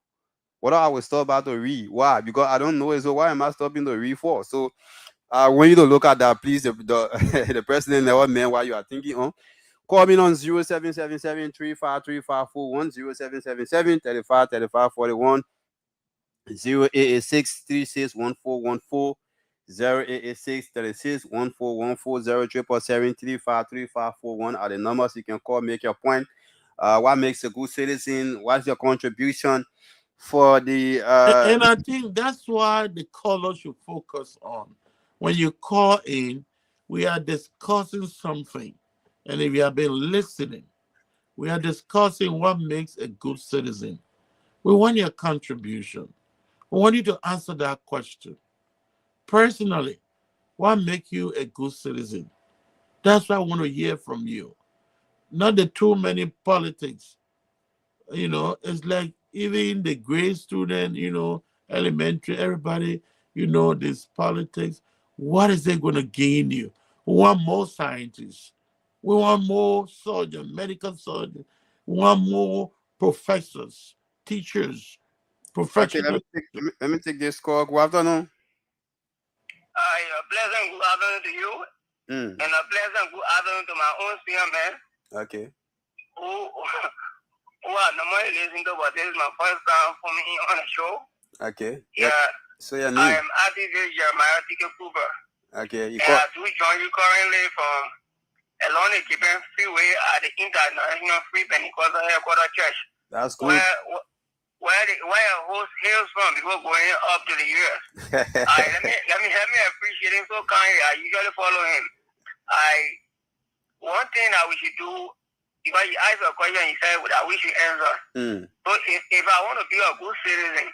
What I will stop out to read? Why? Because I don't know it. So why am I stopping to read for? So when you don't look at that, please, the the president never meant what you are thinking on. Call me on 0777 353541 0777 353541 0886 361414 0886 361414 07773533541 are the numbers you can call. Make your point. What makes a good citizen? What's your contribution for the And I think that's why the caller should focus on. When you call in, we are discussing something. And if you have been listening, we are discussing what makes a good citizen. We want your contribution. We want you to answer that question. Personally, what makes you a good citizen? That's what I want to hear from you. Not the too many politics. It's like even the grade student, elementary, everybody, this politics. What is it going to gain you? We want more scientists. We want more surgeons, medical surgeons. We want more professors, teachers, okay, professional. let me take this call. Good afternoon. A pleasant good afternoon to you, and a pleasant good afternoon to my own senior man. Okay. Who are normally listening to, but this is my first time for me on the show. Okay. Yeah. So your I name? am activist Jeremiah T.K. Cooper. Okay. And I do join you currently from along the Gibbon Freeway at the International Free Pentecostal Headquarters Church. That's good. Where a host hails from before going up to the US. Let me appreciate him so kindly. I usually follow him. One thing that we should do, because you asked a question, you said that we should answer. So if I want to be a good citizen,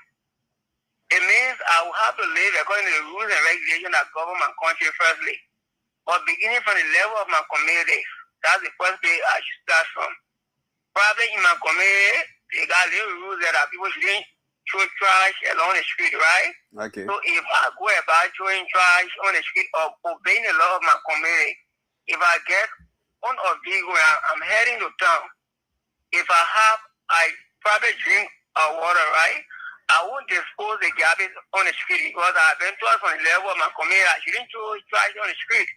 it means I will have to live according to the rules and regulations that govern my country firstly. But beginning from the level of my community, that's the first place I should start from. Probably in my community, they got little rules that people shouldn't throw trash along the street, right? Okay. So if I go about throwing trash on the street or obeying the law of my community, if I get on a vehicle and I'm heading to town, if I probably drink water, right? I won't dispose the garbage on the street because I've been told from the level of my community I shouldn't throw trash on the street.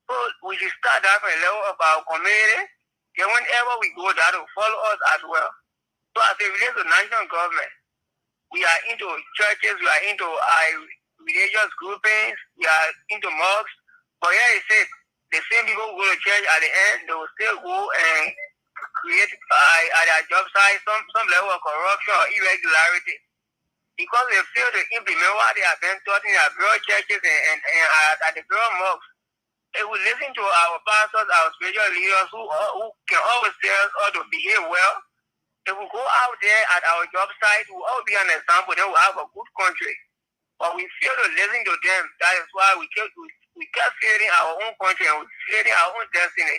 So we should start that from the level of our community. Then whenever we go, that will follow us as well. So as it relates to national government, we are into churches, we are into religious groupings, we are into mosques. But here it says the same people who go to church at the end, they will still go and create at their job site some level of corruption or irregularity. Because they fail to implement what they have been taught in their broad churches and at the broad mosques. If we listen to our pastors, our spiritual leaders who can always tell us how to behave well, if we go out there at our job site, we'll all be an example, then we'll have a good country. But we fail to listen to them. That is why we kept failing our own country and we're failing our own destiny.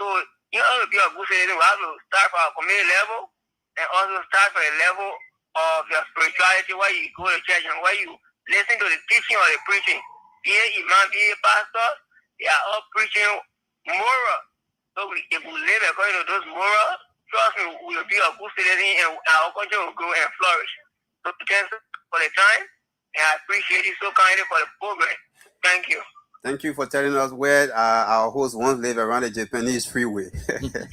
So in order to be a good citizen, we have to start from our community level and also start from the level of your spirituality, where you go to church and where you listen to the teaching or the preaching. Be it imam, be it pastor, they are all preaching moral. So if we live according to those morals, trust me, we will be a good citizen and our country will grow and flourish. So thanks for the time, and I appreciate you so kindly for the program. Thank you. Thank you for telling us where our host once lived around the Japanese freeway.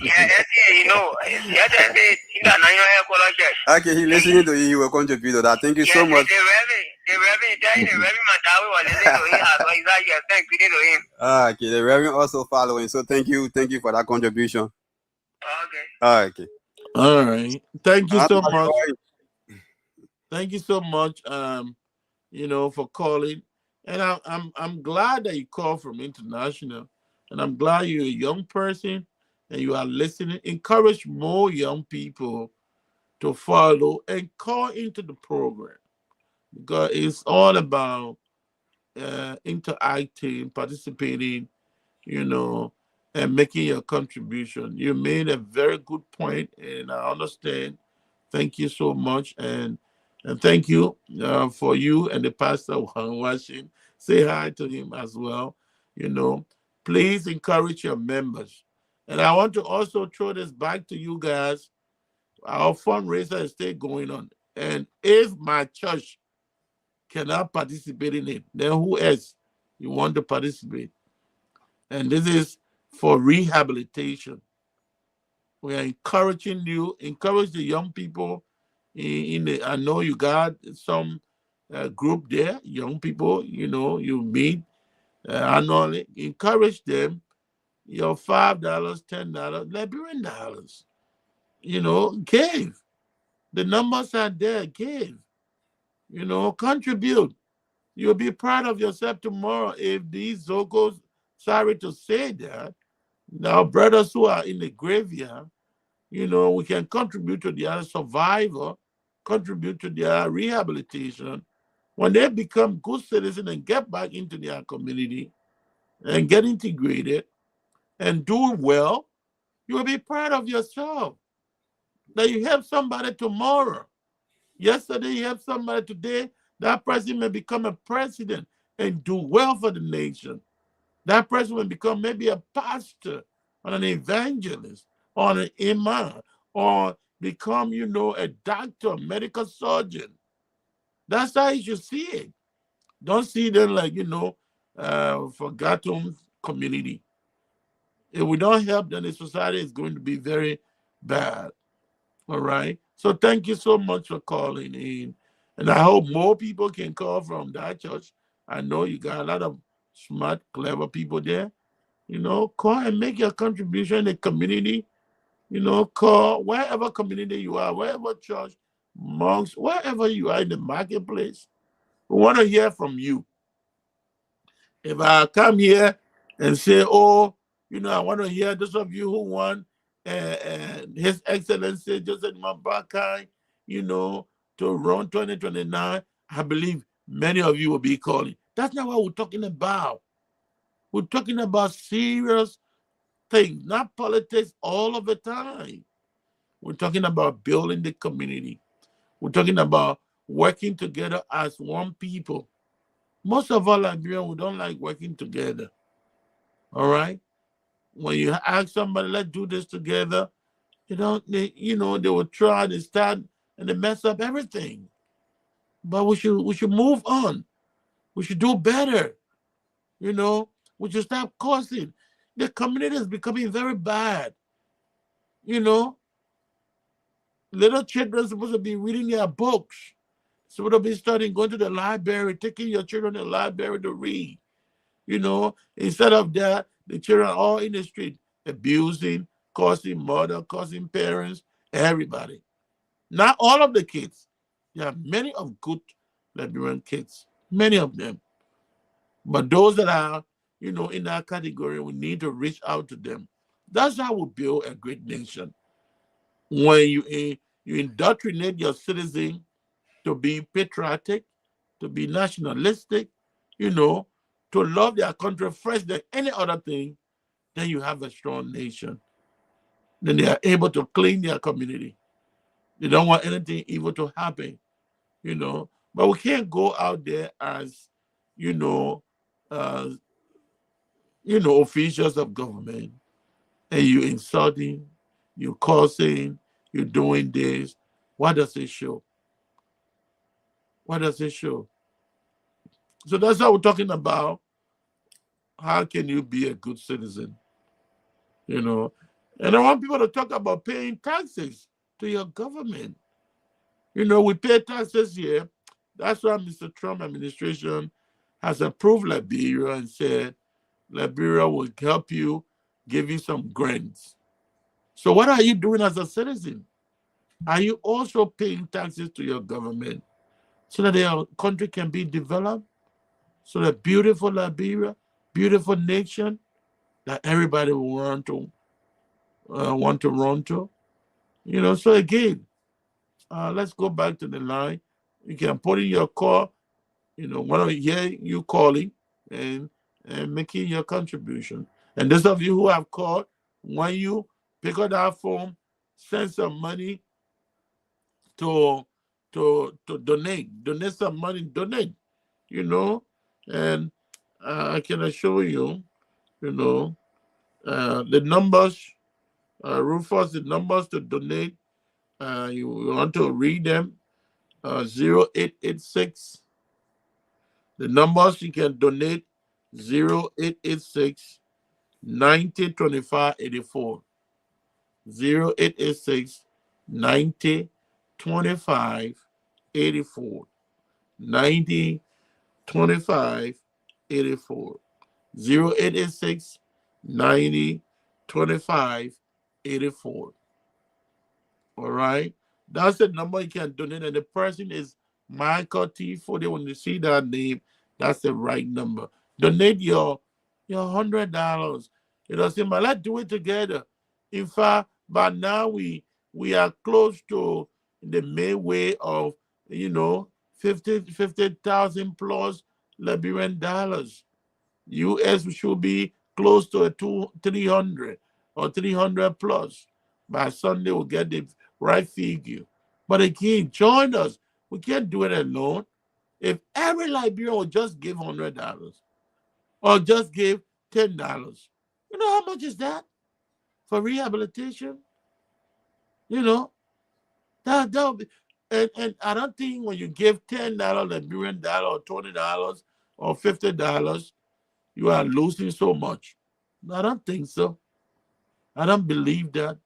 Yeah, that's it, that's it. Okay, he listening to you, he will contribute to that. Thank you so much. The Reverend Mandawi was listening to him as well. Exactly, thank you to him. Okay, the Reverend also following. So thank you for that contribution. Okay. Okay. All right. Thank you so much. Thank you so much, for calling. And I'm glad that you called from international. And I'm glad you're a young person and you are listening. Encourage more young people to follow and call into the program because it's all about interacting, participating, you know, and making your contribution. You made a very good point, and I understand. Thank you so much, and thank you for you and the pastor watching. Say hi to him as well. You know, please encourage your members. And I want to also throw this back to you guys. Our fundraiser is still going on, and if my church cannot participate in it, then who else you want to participate? And this is for rehabilitation. We are encouraging you, encourage the young people. I know you got some group there, young people, you meet annually. Encourage them, your $5, $10, Liberian dollars, give. The numbers are there, give, contribute. You'll be proud of yourself tomorrow if these Zogos, sorry to say that, now brothers who are in the graveyard, we can contribute to their survival, contribute to their rehabilitation. When they become good citizens and get back into their community and get integrated and do well, you will be proud of yourself that you help somebody tomorrow. Yesterday, you helped somebody. Today, that person may become a president and do well for the nation. That person will become maybe a pastor or an evangelist or an imam or become, a doctor, medical surgeon. That's how you should see it. Don't see them like, forgotten community. If we don't help, then the society is going to be very bad. All right. So thank you so much for calling in. And I hope more people can call from that church. I know you got a lot of smart, clever people there. Call and make your contribution in the community. Call wherever community you are, wherever church, monks, wherever you are in the marketplace. We want to hear from you. If I come here and say, oh, I want to hear those of you who want His Excellency Joseph Mabakai, to run 2029, I believe many of you will be calling. That's not what we're talking about. We're talking about serious things, not politics all of the time. We're talking about building the community. We're talking about working together as one people. Most of our Liberians, we don't like working together. All right? When you ask somebody, let's do this together, they will try to start and they mess up everything. But we should move on. We should do better. We should stop causing. The community is becoming very bad. Little children are supposed to be reading their books. Supposed to be studying, going to the library, taking your children to the library to read. Instead of that, the children are all in the street, abusing, causing murder, causing parents, everybody. Not all of the kids. There are many of good Liberian kids, many of them. But those that are, in that category, we need to reach out to them. That's how we build a great nation. When you indoctrinate your citizens to be patriotic, to be nationalistic, to love their country first than any other thing, then you have a strong nation. Then they are able to clean their community. They don't want anything evil to happen, But we can't go out there as, officials of government, and you insulting, you cursing, you doing this. What does it show? What does it show? So that's what we're talking about. How can you be a good citizen? And I want people to talk about paying taxes to your government. We pay taxes here. That's why Mr. Trump administration has approved Liberia and said Liberia will help you, give you some grants. So what are you doing as a citizen? Are you also paying taxes to your government? so that their country can be developed, so that beautiful Liberia, beautiful nation that everybody will want to run to. So again, let's go back to the line. You can put in your call. Want to hear you calling and making your contribution. And those of you who have called, when you pick up that phone, send some money to donate some money, and I can assure you, the numbers, Rufus, the numbers to donate. You want to read them? 0886. The numbers you can donate: 0886 90 25 84. 0886 90 25 84. 90 25 84. 0886 90 25 84. All right. That's the number you can donate. And the person is Michael T. Fode. When you see that name, that's the right number. Donate your $100. Say, man, let's do it together. In fact, by now we are close to the midway of 50,000 plus Liberian dollars. US should be close to 300 or 300 plus. By Sunday, we'll get the right figure. But again, join us. We can't do it alone. If every Liberian would just give $100 or just give $10, you know how much is that for rehabilitation? That would be, and I don't think when you give $10 Liberian dollar or $20 or $50, you are losing so much. I don't think so. I don't believe that.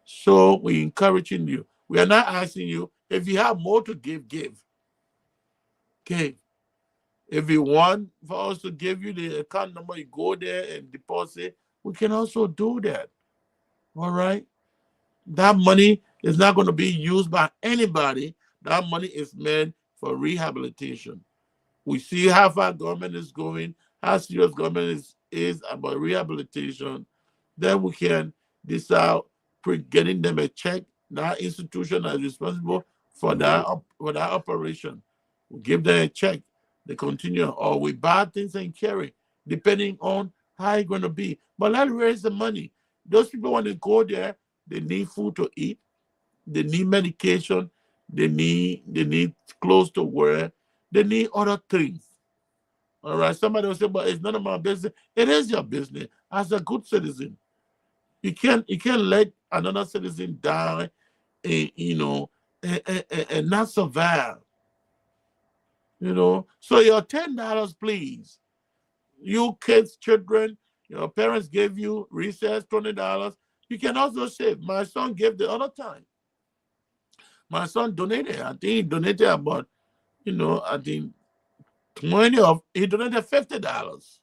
So we're encouraging you. We are not asking you, if you have more to give, give. Okay. If you want for us to give you the account number, you go there and deposit. We can also do that. All right. That money is not going to be used by anybody. That money is meant for rehabilitation. We see how far government is going, how serious government is about rehabilitation. Then we can decide getting them a check. That institution is responsible for that operation. We give them a check. They continue, or we buy things and carry, depending on how it's going to be. But let's raise the money. Those people, when they go there, they need food to eat, they need medication, they need clothes to wear, they need other things. All right. Somebody will say, but it's none of my business. It is your business as a good citizen. You can't let another citizen die and not survive. So your $10, please. You kids, children, your parents gave you recess $20. You can also save. My son gave the other time. My son donated. I think he donated about, I think he donated $50.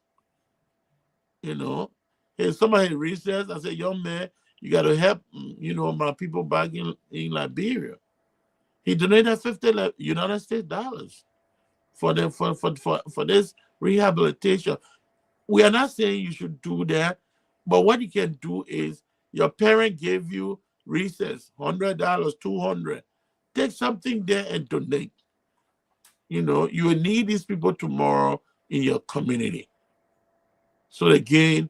Hey, somebody recess. I said, young man, you got to help, my people back in Liberia. He donated $50 United States dollars for this rehabilitation. We are not saying you should do that, but what you can do is your parent gave you recess, $100, $200. Take something there and donate. You will need these people tomorrow in your community. So again,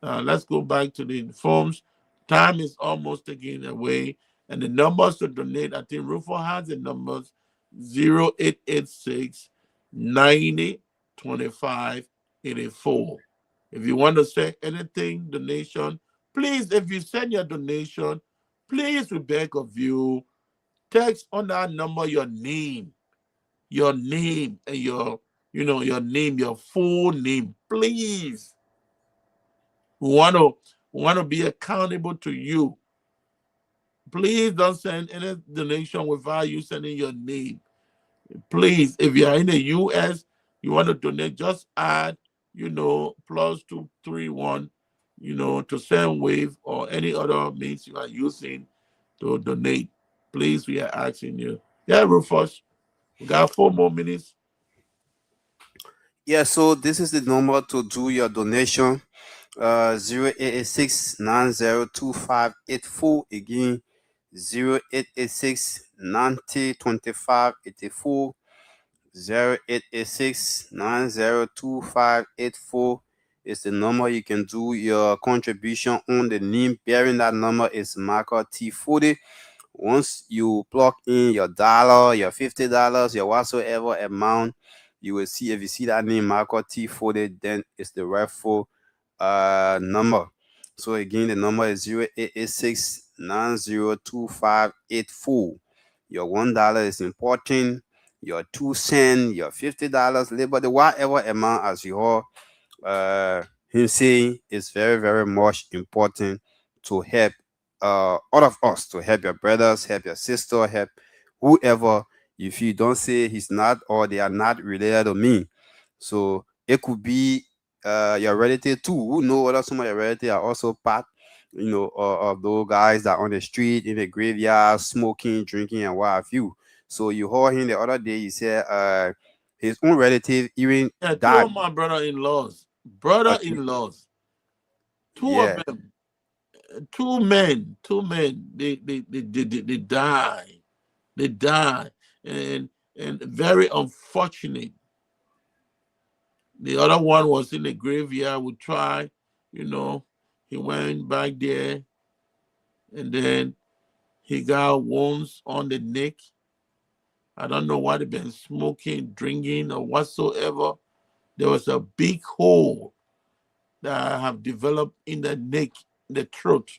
let's go back to the forms. Time is almost taken away. And the numbers to donate, I think Rufo has the numbers: 0886 90 25 84. If you want to say anything, donation, please, if you send your donation, please, we beg of you, text on that number your name and your name, your full name, please. We want to be accountable to you. Please don't send any donation without you sending your name. Please, if you are in the US, you want to donate, just add, +231, to send wave or any other means you are using to donate. Please, we are asking you. Yeah, Rufus. We got 4 more minutes. Yeah, so this is the number to do your donation. 0886-902584. Again, 0886-902584. 0886-902584 is the number you can do your contribution on. The name bearing that number is Marco T40. Once you plug in your dollar, your $50, your whatsoever amount, you will see, if you see that name Marco T40, then it's the rightful number. So again, the number is 0886-902584. Your $1 is important, your 2 cents, your $50, labor, whatever amount as you are him saying is very, very much important to help all of us, to help your brothers, help your sister, help whoever. If you don't say he's not or they are not related to me, so it could be your relative too. Who know whether some of your relatives are also part, of those guys that are on the street, in the graveyard, smoking, drinking, and what have you. So you heard him the other day. He said his own relative even Yeah, 2 died. of my brother-in-laws. Okay. Brother-in-laws. 2 of Yeah. them. 2 men. 2 men. They die. They die. And very unfortunate. The other one was in the graveyard. We tried, he went back there, and then he got wounds on the neck. I don't know what he been smoking, drinking, or whatsoever. There was a big hole that have developed in the neck, the throat,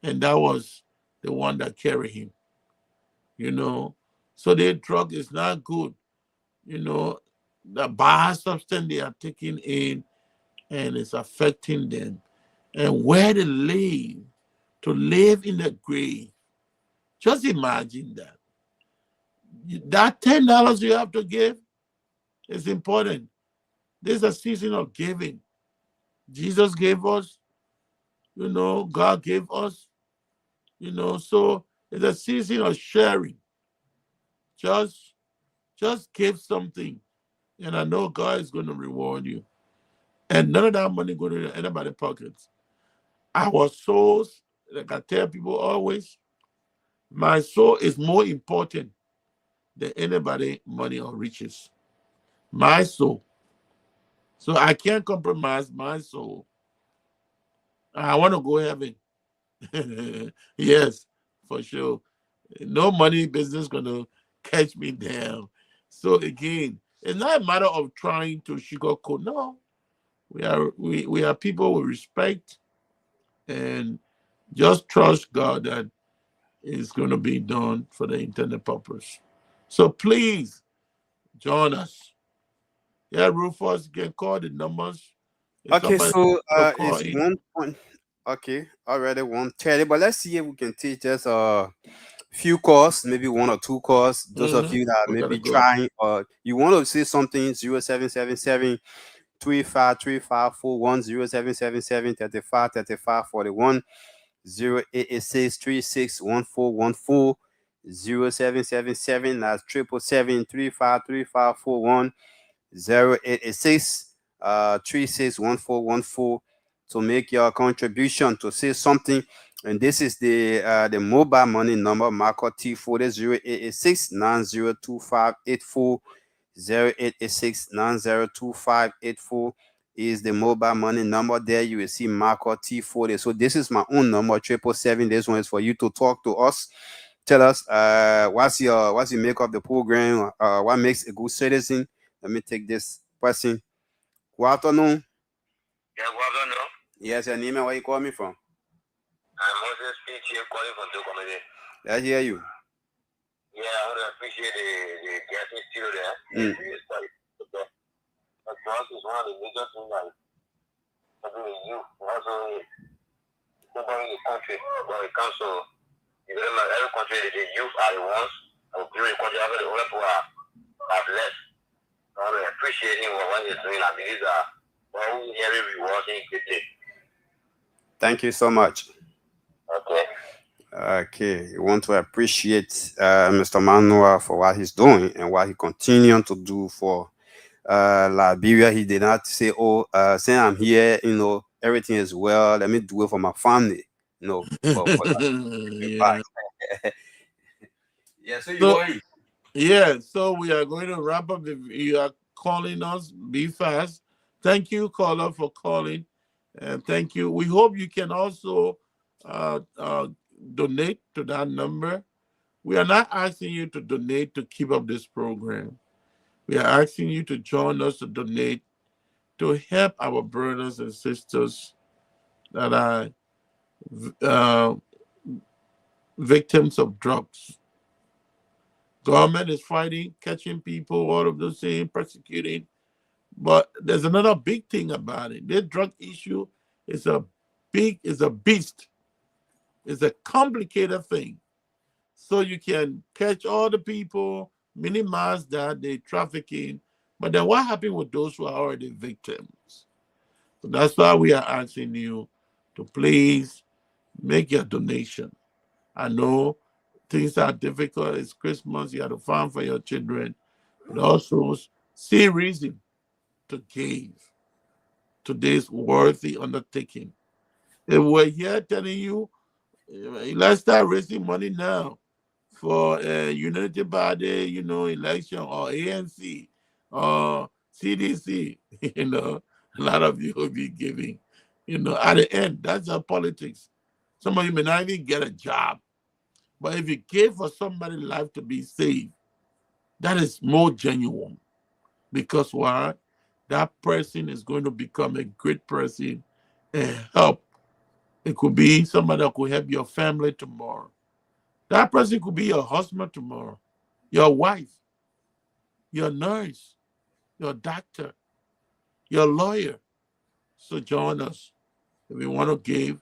and that was the one that carried him. So the drug is not good. The bad substance they are taking in, and it's affecting them. And where they live, to live in the grave. Just imagine that. That $10 you have to give is important. This is a season of giving. Jesus gave us, God gave us, so it's a season of sharing. Just give something, and I know God is going to reward you. And none of that money go to anybody's pockets. Our souls, like I tell people always, my soul is more important than anybody money or riches. My soul. So I can't compromise my soul. I want to go heaven. Yes, for sure. No money business gonna catch me down. So again, it's not a matter of trying to sugarcoat. No, we are people with respect, and just trust God that it's going to be done for the intended purpose. So please join us. Yeah, Rufus, you can call the numbers. If Okay, somebody so to call it's in, 1 point. Okay, already 1:30. But let's see if we can take just a few calls, maybe 1 or 2 calls. Those of you that we may gotta be go. trying, or you want to say something, 0777-353541, 0777-353541, 0886-361414, 0777, that's 777-353541, 0886 361414 to make your contribution, to say something. And this is the mobile money number, Marco T40, 0886 902584. 0886-902584 is the mobile money number. There you will see Marco T40. So this is my own number, 777. This one is for you to talk to us. Tell us what's the make of the program, what makes a good citizen. Let me take this question. Good afternoon. Yeah, good afternoon. Yes, your name and where you call me from? I'm Moses Speech here calling from the comedy. I hear you. Yeah, I want to appreciate the guest still there. But for us, it's one of the major things like helping the youth, also nobody in the country. When it comes to every country, the youth are the ones who do the country, the other people are less. I want to appreciate him what he's doing. I believe that very rewarding. Thank you so much. Okay. Okay, we want to appreciate Mr. Manuel for what he's doing and what he continuing to do for Liberia. He did not say, "Oh, since I'm here, everything is well. Let me do it for my family." No, for that, give Yeah. back. Yeah. So you So going? yeah, so we are going to wrap up. If you are calling us, be fast. Thank you, caller, for calling, and thank you. We hope you can also uh, uh, donate to that number. We are not asking you to donate to keep up this program. We are asking you to join us to donate to help our brothers and sisters that are uh, victims of drugs. Government is fighting, catching people, all of those things, persecuting. But there's another big thing about it. This drug issue is is a beast. It's a complicated thing. So you can catch all the people, minimize that, the trafficking. But then what happened with those who are already victims? So that's why we are asking you to please make your donation. I know things are difficult. It's Christmas. You have to find for your children. But also see reason to give to this worthy undertaking. If we're here telling you, let's start raising money now for Unity Body, election or ANC or CDC, a lot of you will be giving. At the end, that's our politics. Some of you may not even get a job. But if you give for somebody's life to be saved, that is more genuine. Because why? That person is going to become a great person and help. It could be somebody that could help your family tomorrow. That person could be your husband tomorrow, your wife, your nurse, your doctor, your lawyer. So join us. If you want to give,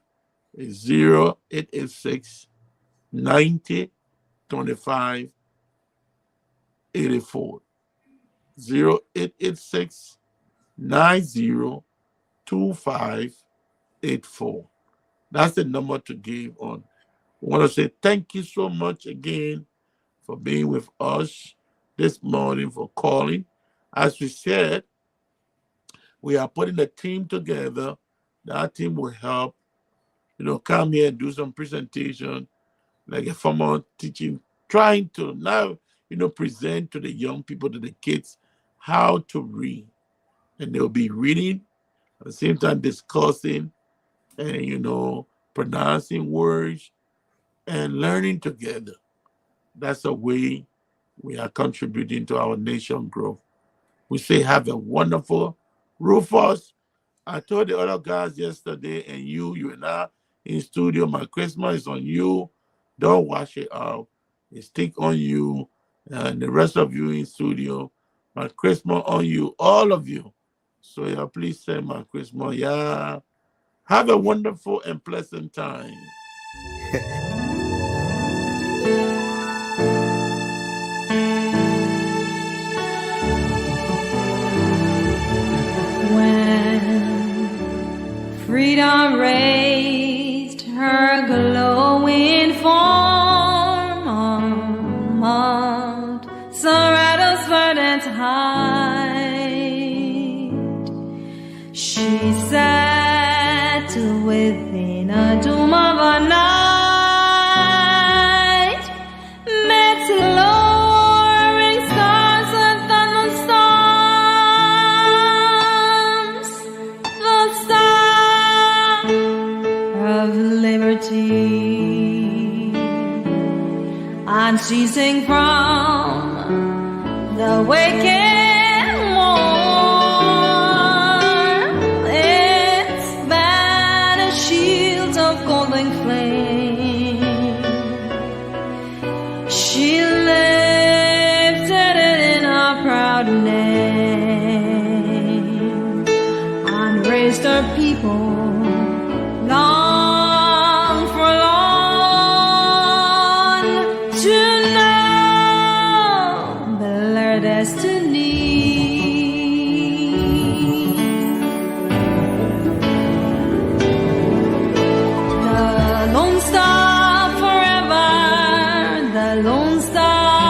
it's 0886 90 25 84. 0886 90 25 84. That's the number to give on. I want to say thank you so much again for being with us this morning, for calling. As we said, we are putting a team together. That team will help, come here and do some presentation, like a formal teaching, trying to now, present to the young people, to the kids, how to read. And they'll be reading, at the same time discussing, and, pronouncing words and learning together. That's a way we are contributing to our nation growth. We say have a wonderful Rufus. I told the other guys yesterday, and you and I in studio, my Christmas is on you. Don't wash it out. It's stick on you. And the rest of you in studio, my Christmas on you, all of you. So yeah, please say my Christmas. Yeah. Have a wonderful and pleasant time. When freedom raised her glowing form on Mount Sorato's verdant height, she sat within a doom of a night, midst lowering stars and thunderstorms, the star of liberty, unceasing from the waking morn, its banner shields of golden flame, she lifted it in a proud name, and raised her people long forlorn to know their destiny. The Lone Star forever star.